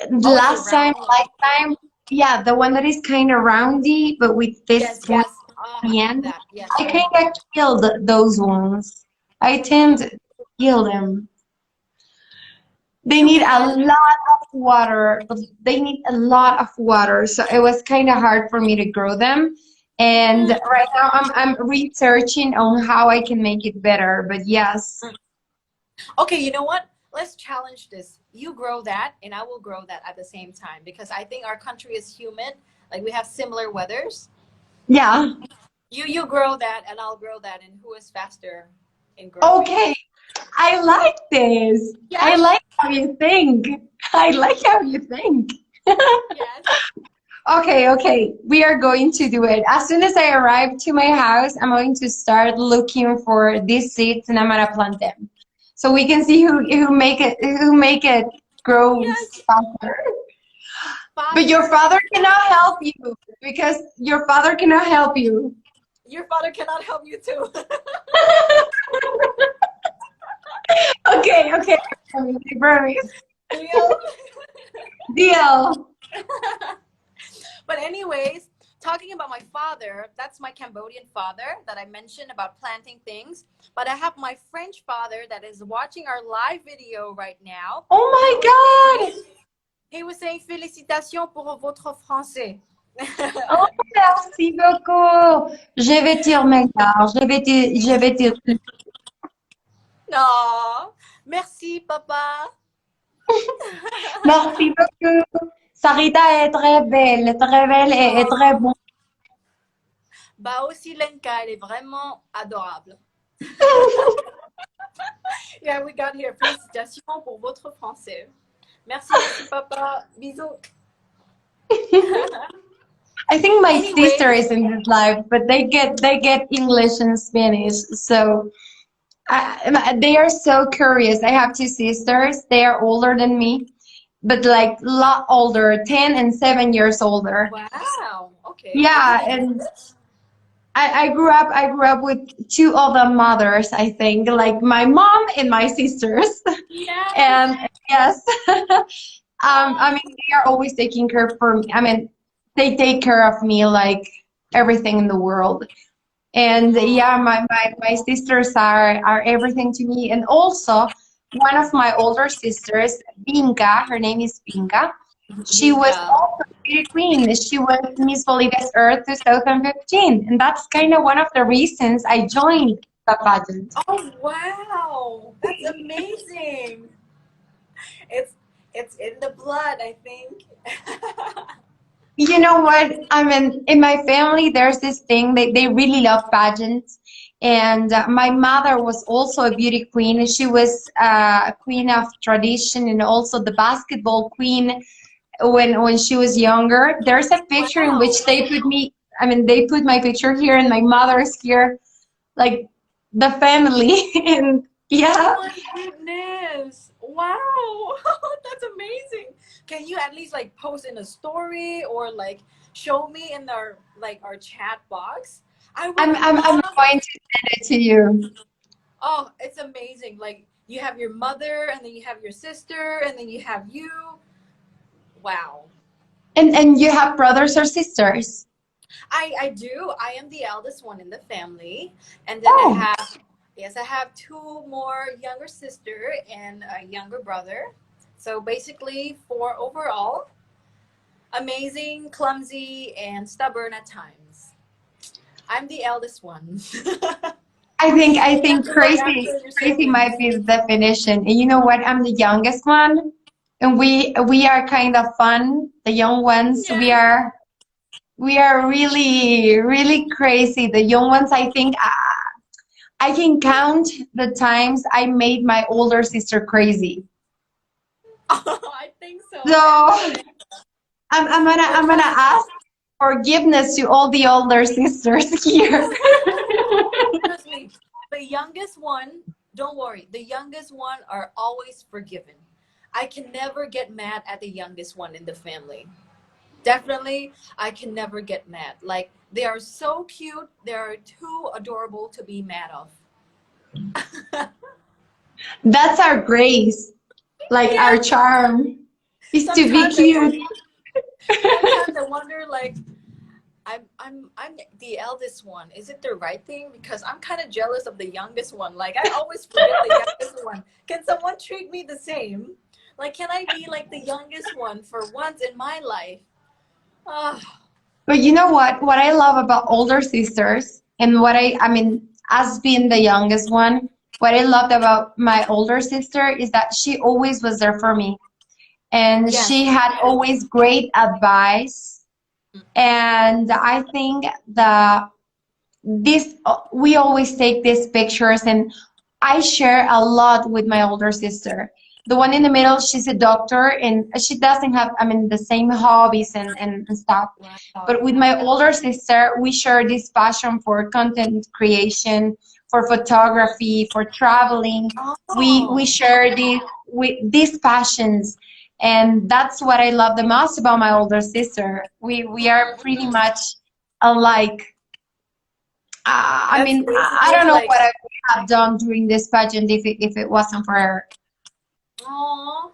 The oh, it's a last time, round one. last time, yeah, the one that is kind of roundy, but with this Yes, point yes. Ah, at I the love end. that. Yes, I kind of killed those ones. I tend to kill them. They you need a can. lot of water. They need a lot of water, so it was kind of hard for me to grow them. And Mm. right now, I'm researching on how I can make it better. But yes, Okay, you know what? Let's challenge this. You grow that, and I will grow that at the same time, because I think our country is humid. Like we have similar weathers. yeah. You grow that, and I'll grow that, and who is faster in growing? Okay, I like this. I Yes, like how you think. I like how you think. yes. Okay, okay. We are going to do it. As soon as I arrive to my house, I'm going to start looking for these seeds and I'm gonna plant them. So we can see who make it grow Yes, faster. But your faster father and cannot faster. help you because your father cannot help you. Your father cannot help you too. Okay, okay. I promise. Deal. Deal. But anyways, talking about my father, that's my Cambodian father that I mentioned about planting things. But I have my French father that is watching our live video right now. Oh He my was God. saying, he was saying félicitations pour votre français. Oh, merci beaucoup. Je vais te remercier. Je vais te. No, merci papa. Merci beaucoup. Sarita est très belle et très Oh, bonne. bah aussi Lenka, elle est vraiment adorable. Yeah, we got here. Félicitations pour votre français. Merci, merci papa. Bisous. I think my sister Anyways, is in this live, but they get English and Spanish, so they are so curious. I have two sisters. They are older than me, but like a lot older, 10 and 7 years older. wow. Okay. Are you Yeah, the and youngest? I grew up with two other mothers, I think, like my mom and my sisters. Yes. And Yes. I mean, they are always taking care for me. I mean, they take care of me like everything in the world. And yeah, my sisters are everything to me. And also, one of my older sisters, Binka, her name is Binka. She was Binka. also beauty queen. She was Miss Bolivia's Earth 2015, and that's kind of one of the reasons I joined the pageant. Oh wow, that's amazing. It's it's in the blood, I think. You know what? I mean, in my family, there's this thing they really love pageants. And my mother was also a beauty queen. And she was a queen of tradition and also the basketball queen when she was younger. There's a picture in which Wow. they put me, I mean, they put my picture here and my mother's here, like the family. And Oh yeah. my goodness. Wow. That's amazing. Can you at least like post in a story or like show me in our chat box? I would I'm love. going to send it to you. Oh, it's amazing. Like you have your mother and then you have your sister and then you have you. Wow. And you have brothers or sisters? I do. I am the eldest one in the family, and then I Oh. have yes, I have two more younger sister and a younger brother. So basically, four overall. Amazing, clumsy, and stubborn at times. I'm the eldest one. I think Like crazy after your crazy might siblings. be the definition. And you know what? I'm the youngest one, and we are kind of fun. The young ones, Yeah. we are really crazy. The young ones, I think I can count the times I made my older sister crazy. I think so. So But I'm gonna trust me, ask forgiveness to all the older sisters here. trust me. The youngest one, don't worry. The youngest one are always forgiven. I can never get mad at the youngest one in the family. Definitely, I can never get mad. Like they are so cute. They are too adorable to be mad of. That's our grace, like our Yes. charm, is to be Sometimes I cute. wonder. Sometimes I wonder. Like I'm the eldest one. Is it the right thing? Because I'm kind of jealous of the youngest one. Like I always forget the youngest one. Can someone treat me the same? Like can I be like the youngest one for once in my life? Ah, But you know what? What I love about older sisters, and I mean, as being the youngest one, what I loved about my older sister is that she always was there for me. And she yes, had always great advice. And I think the this we always take these pictures, and I share a lot with my older sister. The one in the middle, she's a doctor, and she doesn't have, I mean, the same hobbies and stuff. wow. But with my older sister, we share this passion for content creation, for photography, for traveling. We Oh, share these passions, and that's what I love the most about my older sister. We are pretty much alike. I that's mean, I basically don't know like, what I would have done during this pageant if it wasn't for her. oh,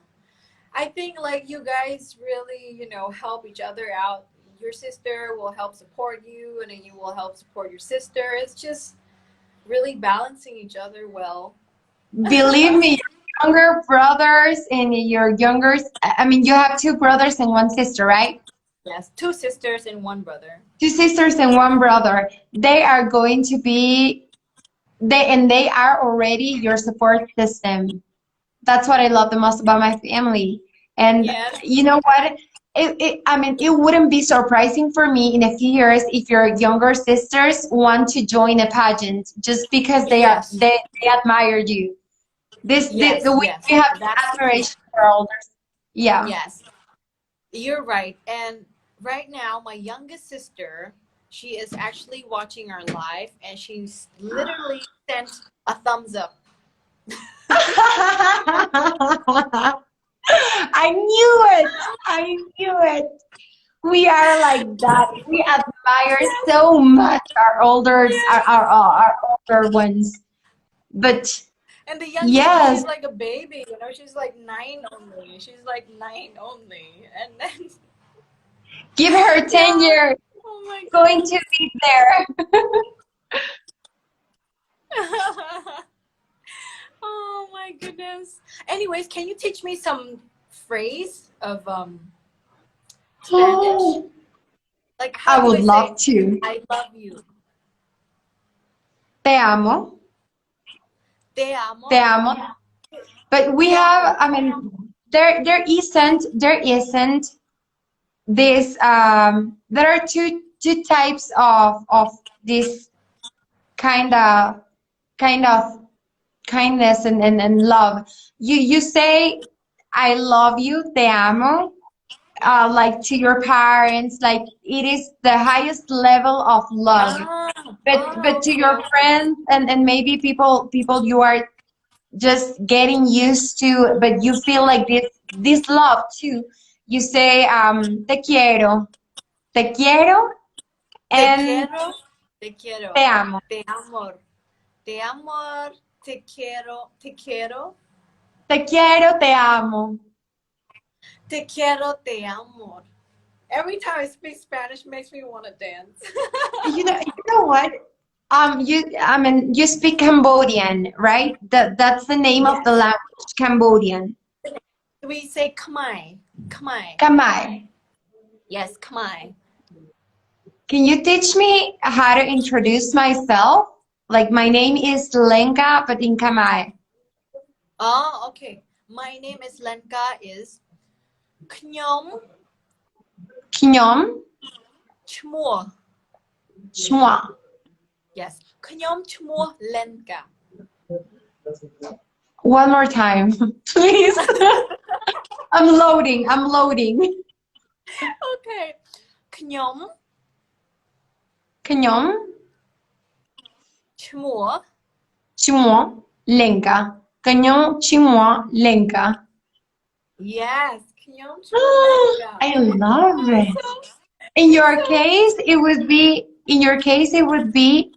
I think like you guys really, help each other out. Your sister will help support you, and then you will help support your sister. It's just really balancing each other well. Believe me, your younger brothers and your younger, I mean, you have two brothers and one sister, right? Yes, two sisters and one brother. Two sisters and one brother. They are going to be, they are already your support system. That's what I love the most about my family. And Yes, you know what? I mean, it wouldn't be surprising for me in a few years if your younger sisters want to join a pageant just because yes, they admire you. The yes, way yes. we have That's the truth. admiration for elders. Yeah. Yes, you're right. And right now, my youngest sister, she is actually watching our live, and she's literally sent a thumbs up. I knew it. I knew it. We are like that. We admire Yes, so much our older yes. our older ones. But And the youngest one, Yes. she's like a baby, you know, she's like 9 only. She's like 9 only. And then, Give her 10 yeah. years. Oh my Going to be there. goodness. Oh my goodness. Anyways, can you teach me some phrase of Spanish? Like, how I do would I say love to. I love you? Te amo. Te Te amo. amo. But we Te have, amo. I mean, there isn't this, there are two types of this kind of kindness and love. You say I love you, te amo, like to your parents, like it is the highest level of love. Ah, But to okay, your okay. friends and maybe people you are just getting used to, but you feel like this love too. You say te quiero, Te and quiero, te te quiero, amo, te amor, te quiero, te quiero, te quiero, te amo. te quiero, te amo. Every time I speak Spanish makes me want to dance. You know what? You speak Cambodian, right? That's the name of the Yes. language, Cambodian. We say Khmer. Khmer. Khmer. Yes, Khmer. Can you teach me how to introduce myself? Like my name is Lenka, but in Khmer. Oh, okay. My name is Lenka is Knyom Kinyom, Chmua. Shmua. Yes. Knyom Chmua Lenka. One more time, please. I'm loading. Okay. Knyom Kinyom, Chmua Chimua, Lenka. Kinyom, Chimua, Lenka. Yes, Knyom Chmua Lenka. I love Oh, it. In it's your so case, it would be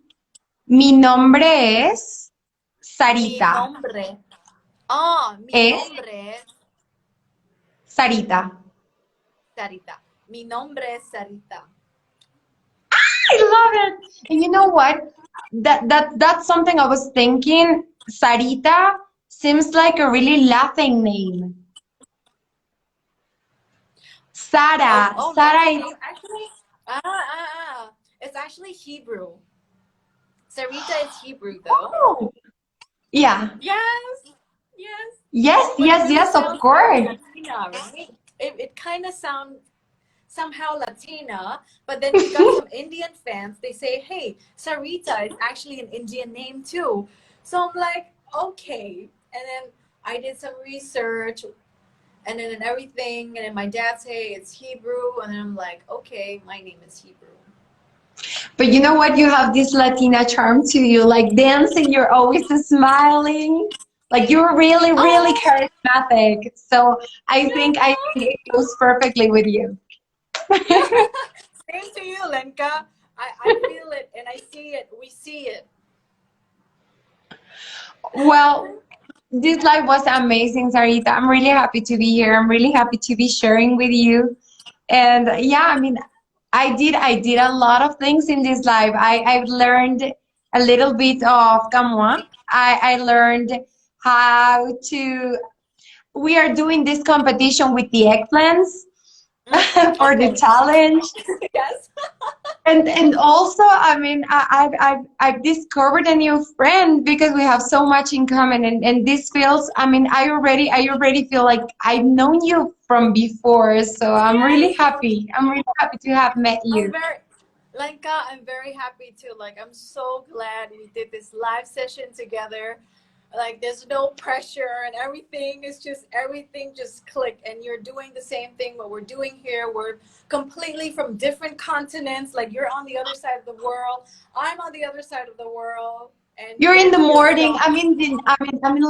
mi nombre es mi Sarita. nombre. Ah, mi Es nombre es Sarita. Sarita. Mi nombre es Sarita. I love it. And you know what? That's something I was thinking. Sarita seems like a really Latin name. Oh, Sara. oh, Sara Latin is name actually. It's actually Hebrew. Sarita is Hebrew though. oh yeah. Yes, yes. Yes, But it yes, really yes, of sounds very course. Latina, right? It kind of sounds somehow Latina, but then we got some Indian fans. They say, hey, Sarita is actually an Indian name too. So I'm like, okay. And then I did some research and then everything. And then my dad say it's Hebrew. And then I'm like, okay, my name is Hebrew. But you know what? You have this Latina charm to you. Like dancing, you're always smiling. Like you're really, really Oh, charismatic. So I think it goes perfectly with you. same to you, Lenka. I feel it and I see it. We see it. Well, this life was amazing, Sarita. I'm really happy to be here. I'm really happy to be sharing with you. And yeah, I mean, I did a lot of things in this life. I've learned a little bit of Gamwa. I learned how to. We are doing this competition with the eggplants for the Okay. challenge. Yes. And also, I mean, I've discovered a new friend because we have so much in common, and this feels. I mean, I already feel like I've known you from before, so I'm really Yes. happy. I'm really happy to have met I'm you. very Lenka, I'm very happy too. Like I'm so glad we did this live session together. Like there's no pressure and everything just clicked and you're doing the same thing what we're doing here. We're completely from different continents. Like you're on the other side of the world. I'm on the other side of the world and You're in we're the here morning. talking. I'm in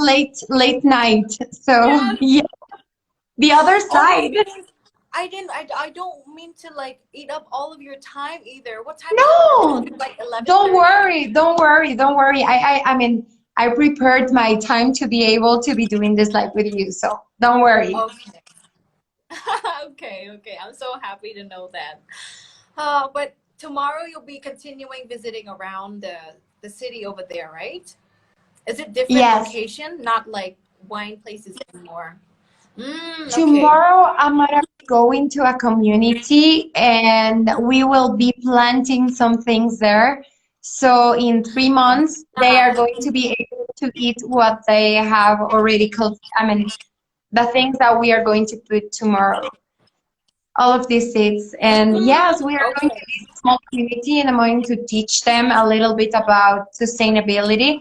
late night. So Yes. yeah, the other Oh my side. goodness. I don't mean to like eat up all of your time either. What time is it over there? No, It's like don't 11:30. worry, don't worry, don't worry. I mean, I prepared my time to be able to be doing this live with you. So don't worry. Okay. Okay, okay. I'm so happy to know that. But tomorrow you'll be continuing visiting around the city over there, right? Is it different Yes. location, not like wine places anymore? Okay. Tomorrow I'm gonna be going to a community and we will be planting some things there. So in 3 months they are Uh-huh. going to be able to eat what they have already I mean, the things that we are going to put tomorrow. All of these seeds. And yes, we are going to Okay. be a small community and I'm going to teach them a little bit about sustainability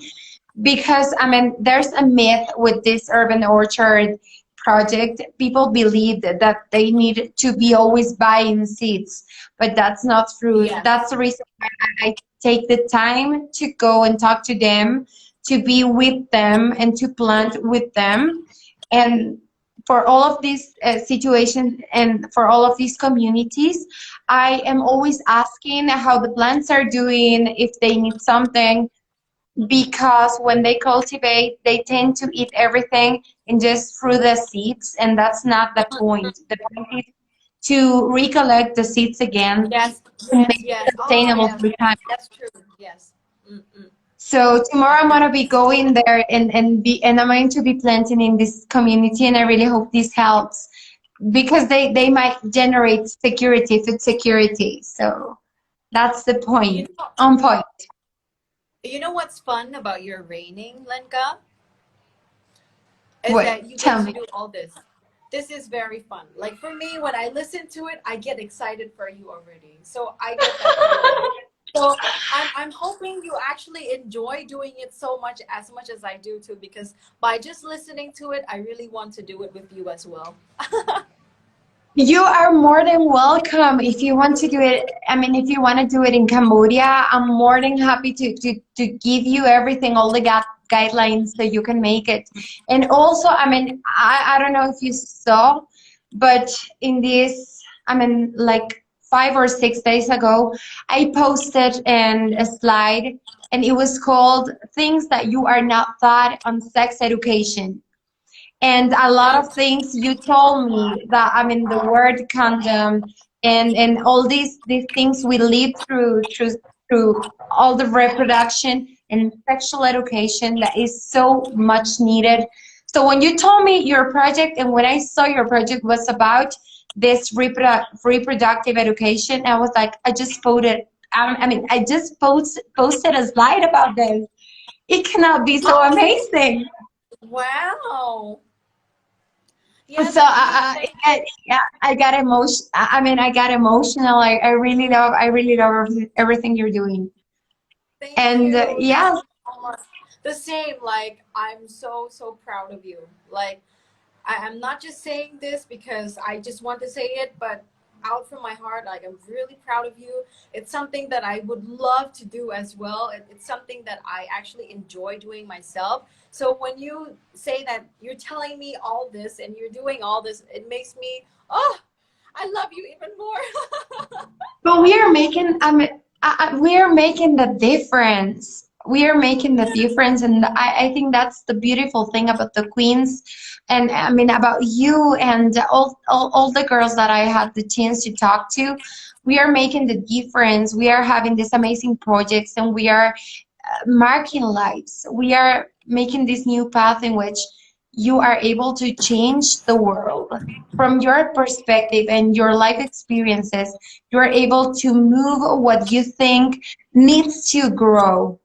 because I mean there's a myth with this urban orchard project. People believe that they need to be always buying seeds, but that's not true. Yes. That's the reason why I take the time to go and talk to them, to be with them and to plant with them. And for all of these situations and for all of these communities, I am always asking how the plants are doing, if they need something, because when they cultivate, they tend to eat everything and just through the seeds, and that's not the point. The point is to recollect the seeds again Yes, and yes, make yes. it Oh, sustainable yes, through yes. time. That's true. Yes. Mm-mm. So tomorrow I'm gonna be going there and I'm going to be planting in this community, and I really hope this helps because they might generate security, food security. So that's the You point. know, On point. you know what's fun about your raining, Lenka? Is What? that you get Tell to me. do all this. This is very fun. Like for me, when I listen to it, I get excited for you already. So I get that feeling. So I'm hoping you actually enjoy doing it so much as I do too, because by just listening to it, I really want to do it with you as well. You are more than welcome if you want to do it. I mean, if you want to do it in Cambodia, I'm more than happy to give you everything, all the guidelines so you can make it. And also, I mean, I don't know if you saw, but in this, I mean, like 5 or 6 days ago, I posted a slide and it was called Things That You Are Not Taught on Sex Education. And a lot of things you told me that I mean the word condom and all these things we live through all the reproduction and sexual education that is so much needed. So when you told me your project and when I saw your project was about this reproductive education, I was like, I just posted. I mean, I just posted a slide about this. It cannot be so Oh, amazing. wow. Yes, So like yeah, I got emotion. I mean, I got emotional. I really love everything you're doing. thank And you. Thank yeah, you so much. The same, like I'm so proud of you. Like I'm not just saying this because I just want to say it, but out from my heart, like I'm really proud of you. It's something that I would love to do as well. It's something that I actually enjoy doing myself. So when you say that you're telling me all this and you're doing all this, it makes me, oh, I love you even more. but we are making. I mean, we are making the difference. We are making the difference, and I think that's the beautiful thing about the queens, and I mean about you and all the girls that I had the chance to talk to. We are making the difference. We are having these amazing projects, and we are marking lives. We are making this new path in which you are able to change the world. From your perspective and your life experiences, you are able to move what you think needs to grow.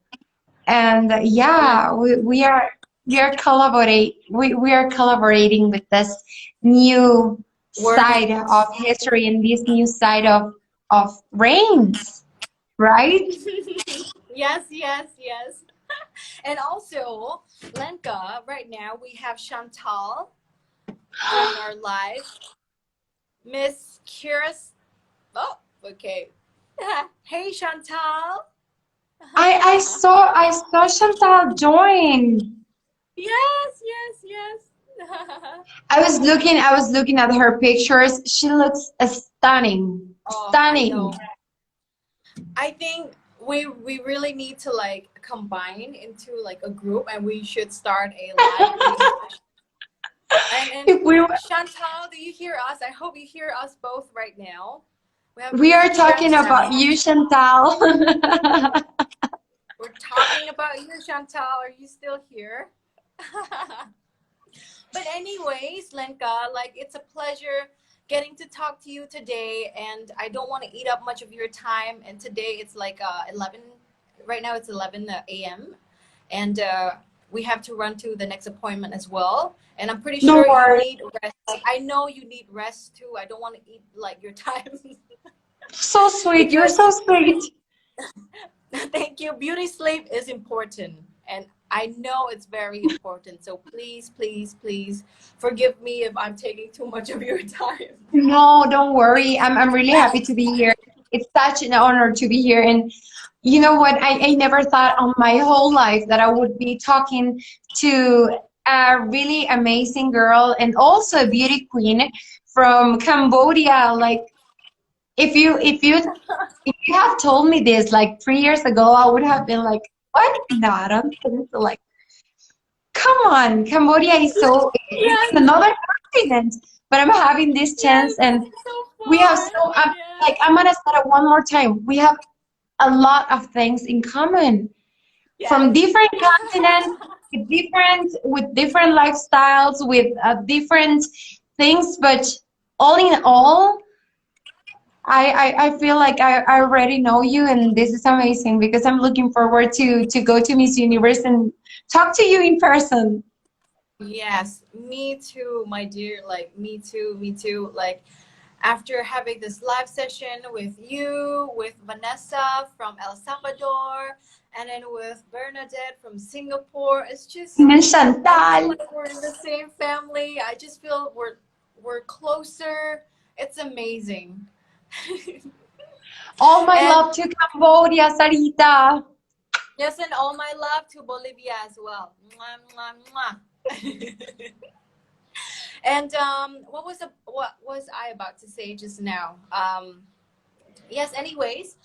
And Yeah. yeah, we are collaborating with this new side of Words. history and this new side of rains, right? Yes, yes, yes. And also, Lenka, right now we have Chantal join our live. Miss Curious. Oh, okay. Hey, Chantal. I saw Chantal join. Yes, yes, yes. I was looking at her pictures. She looks stunning. Oh, I know. Stunning. I think we really need to like combine into like a group, and we should start a live page. And If we Chantal, do you hear us? I hope you hear us both right now. We have we Miss are talking Universe. about you, Chantal. We're talking about you, Chantal. Are you still here? But anyways, Lenka, like it's a pleasure getting to talk to you today, and I don't want to eat up much of your time. And today it's like 11. Right now it's 11 a.m. and we have to run to the next appointment as well. And I'm pretty No sure you worries. need rest. I know you need rest too. I don't want to eat like your time. So sweet. You're Because so sweet. thank you. Beauty sleep is important. And I know it's very important. So please, please, please forgive me if I'm taking too much of your time. No, don't worry. I'm really happy to be here. It's such an honor to be here. And you know what? I never thought on my whole life that I would be talking to a really amazing girl and also a beauty queen from Cambodia. Like if you have told me this like 3 years ago, I would have been like, what? No, I don't think so. Like, come on, Cambodia is so it's Yes, another continent. But I'm having this yes, chance and it's so we have far. so like Yes, I'm gonna say it one more time. We have a lot of things in common from yes. different continents with different lifestyles with different things, but all in all, I feel like I already know you, and this is amazing because I'm looking forward to go to Miss Universe and talk to you in person. Yes, me too, my dear. Like, me too, me too. Like, after having this live session with you, with Vanessa from El Salvador, and then with Bernadette from Singapore, it's just, Miss I feel Chantal, like we're in the same family. I just feel we're closer. It's amazing. all my And love to Cambodia, Sarita. yes, and all my love to Bolivia as well. Mwah, mwah, mwah. And what was I about to say just now? Yes. Anyways,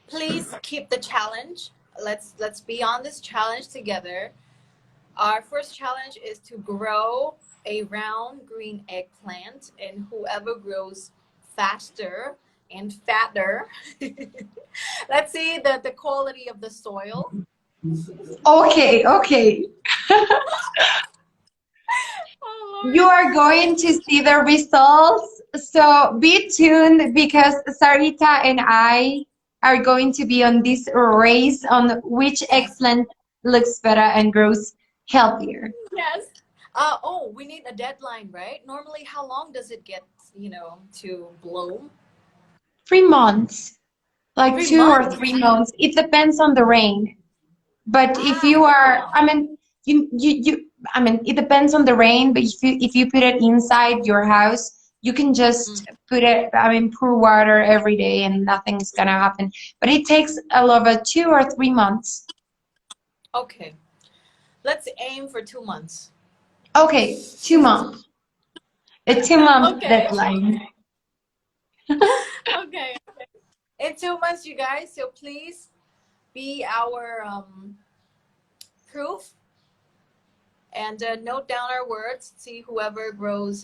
please keep the challenge. Let's be on this challenge together. Our first challenge is to grow a round green eggplant, and whoever grows faster and fatter. Let's see the quality of the soil. Okay, okay. Oh You Lord. are going to see the results. So be tuned because Sarita and I are going to be on this race on which Yes. eggplant looks better and grows healthier. Yes. Oh, we need a deadline, right? Normally, how long does it get, to bloom? 3 months, like Three 2 or 3 months. months. It depends on the rain. But if Ah, you okay. are, I mean, it depends on the rain. But if you put it inside your house, you can just Mm, put it, I mean, pour water every day and nothing's gonna happen. But it takes a lot of 2 or 3 months. okay. Let's aim for 2 months. Okay, 2 months. A 2 month Okay. deadline. Okay. In 2 months, you guys. So please be our proof, and note down our words. See whoever grows.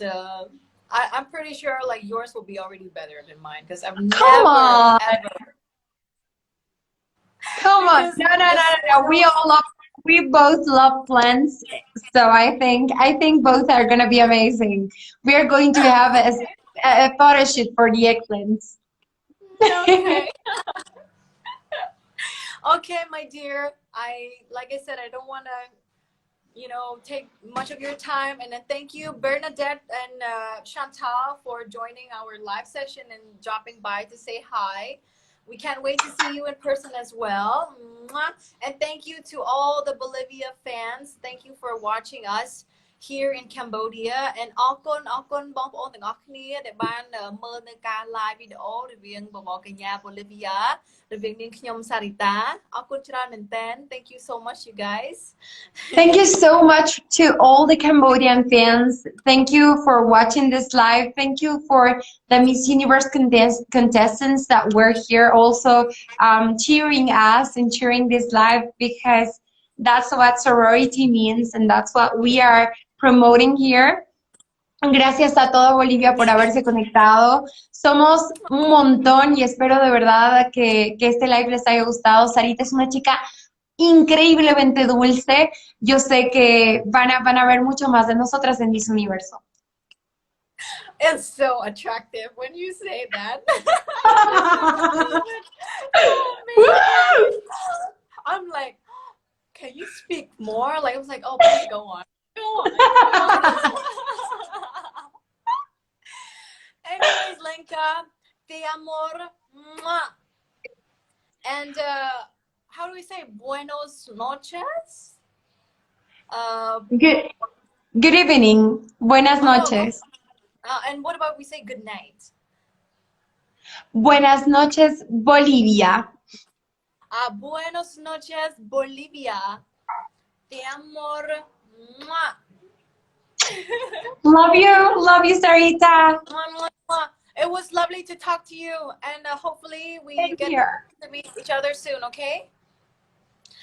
I'm pretty sure like yours will be already better than mine, because I've Come never on, ever, come on. because No, no, no, the no, no. soil. We both love plants. So I think both are gonna be amazing. We are going to have a photo shoot for the eggplants. Okay. Okay, my dear. Like I said, I don't want to, take much of your time. And then thank you, Bernadette and Chantal, for joining our live session and dropping by to say hi. We can't wait to see you in person as well. Mwah. And thank you to all the Bolivia fans. Thank you for watching us here in Cambodia and អរគុណបងប្អូនទាំងអស់គ្នាដែលបានមើលនៅការ live video រវាងបងកញ្ញា Bolivia រវាងនាងខ្ញុំ Sarita អរគុណច្រើនមែនតើ Thank you so much you guys. Thank you so much to all the Cambodian fans. Thank you for watching this live. Thank you for the Miss Universe contestants that were here also cheering us and cheering this live, because that's what sorority means and that's what we are promoting here. Gracias a toda Bolivia por haberse conectado. Somos un montón y espero de verdad que este live les haya gustado. Sarita es una chica increíblemente dulce. Yo sé que van a ver mucho más de nosotras en Miss Universo. It's so attractive when you say that. Oh, I'm like, can you speak more? Like I was like, oh, please go on. Go on. Anyways, Lenka, te amor. Mwah. And how do we say buenos noches? Good evening. Buenas noches. And what about we say good night? Buenas noches, Bolivia. Buenos noches, Bolivia. Te amor. Mwah. Love you, Sarita. It was lovely to talk to you, and hopefully we get to meet each other soon, okay?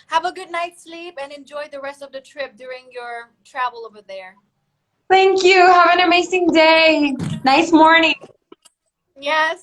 Have a good night's sleep and enjoy the rest of the trip during your travel over there. Thank you. Have an amazing day. Nice morning. Yes.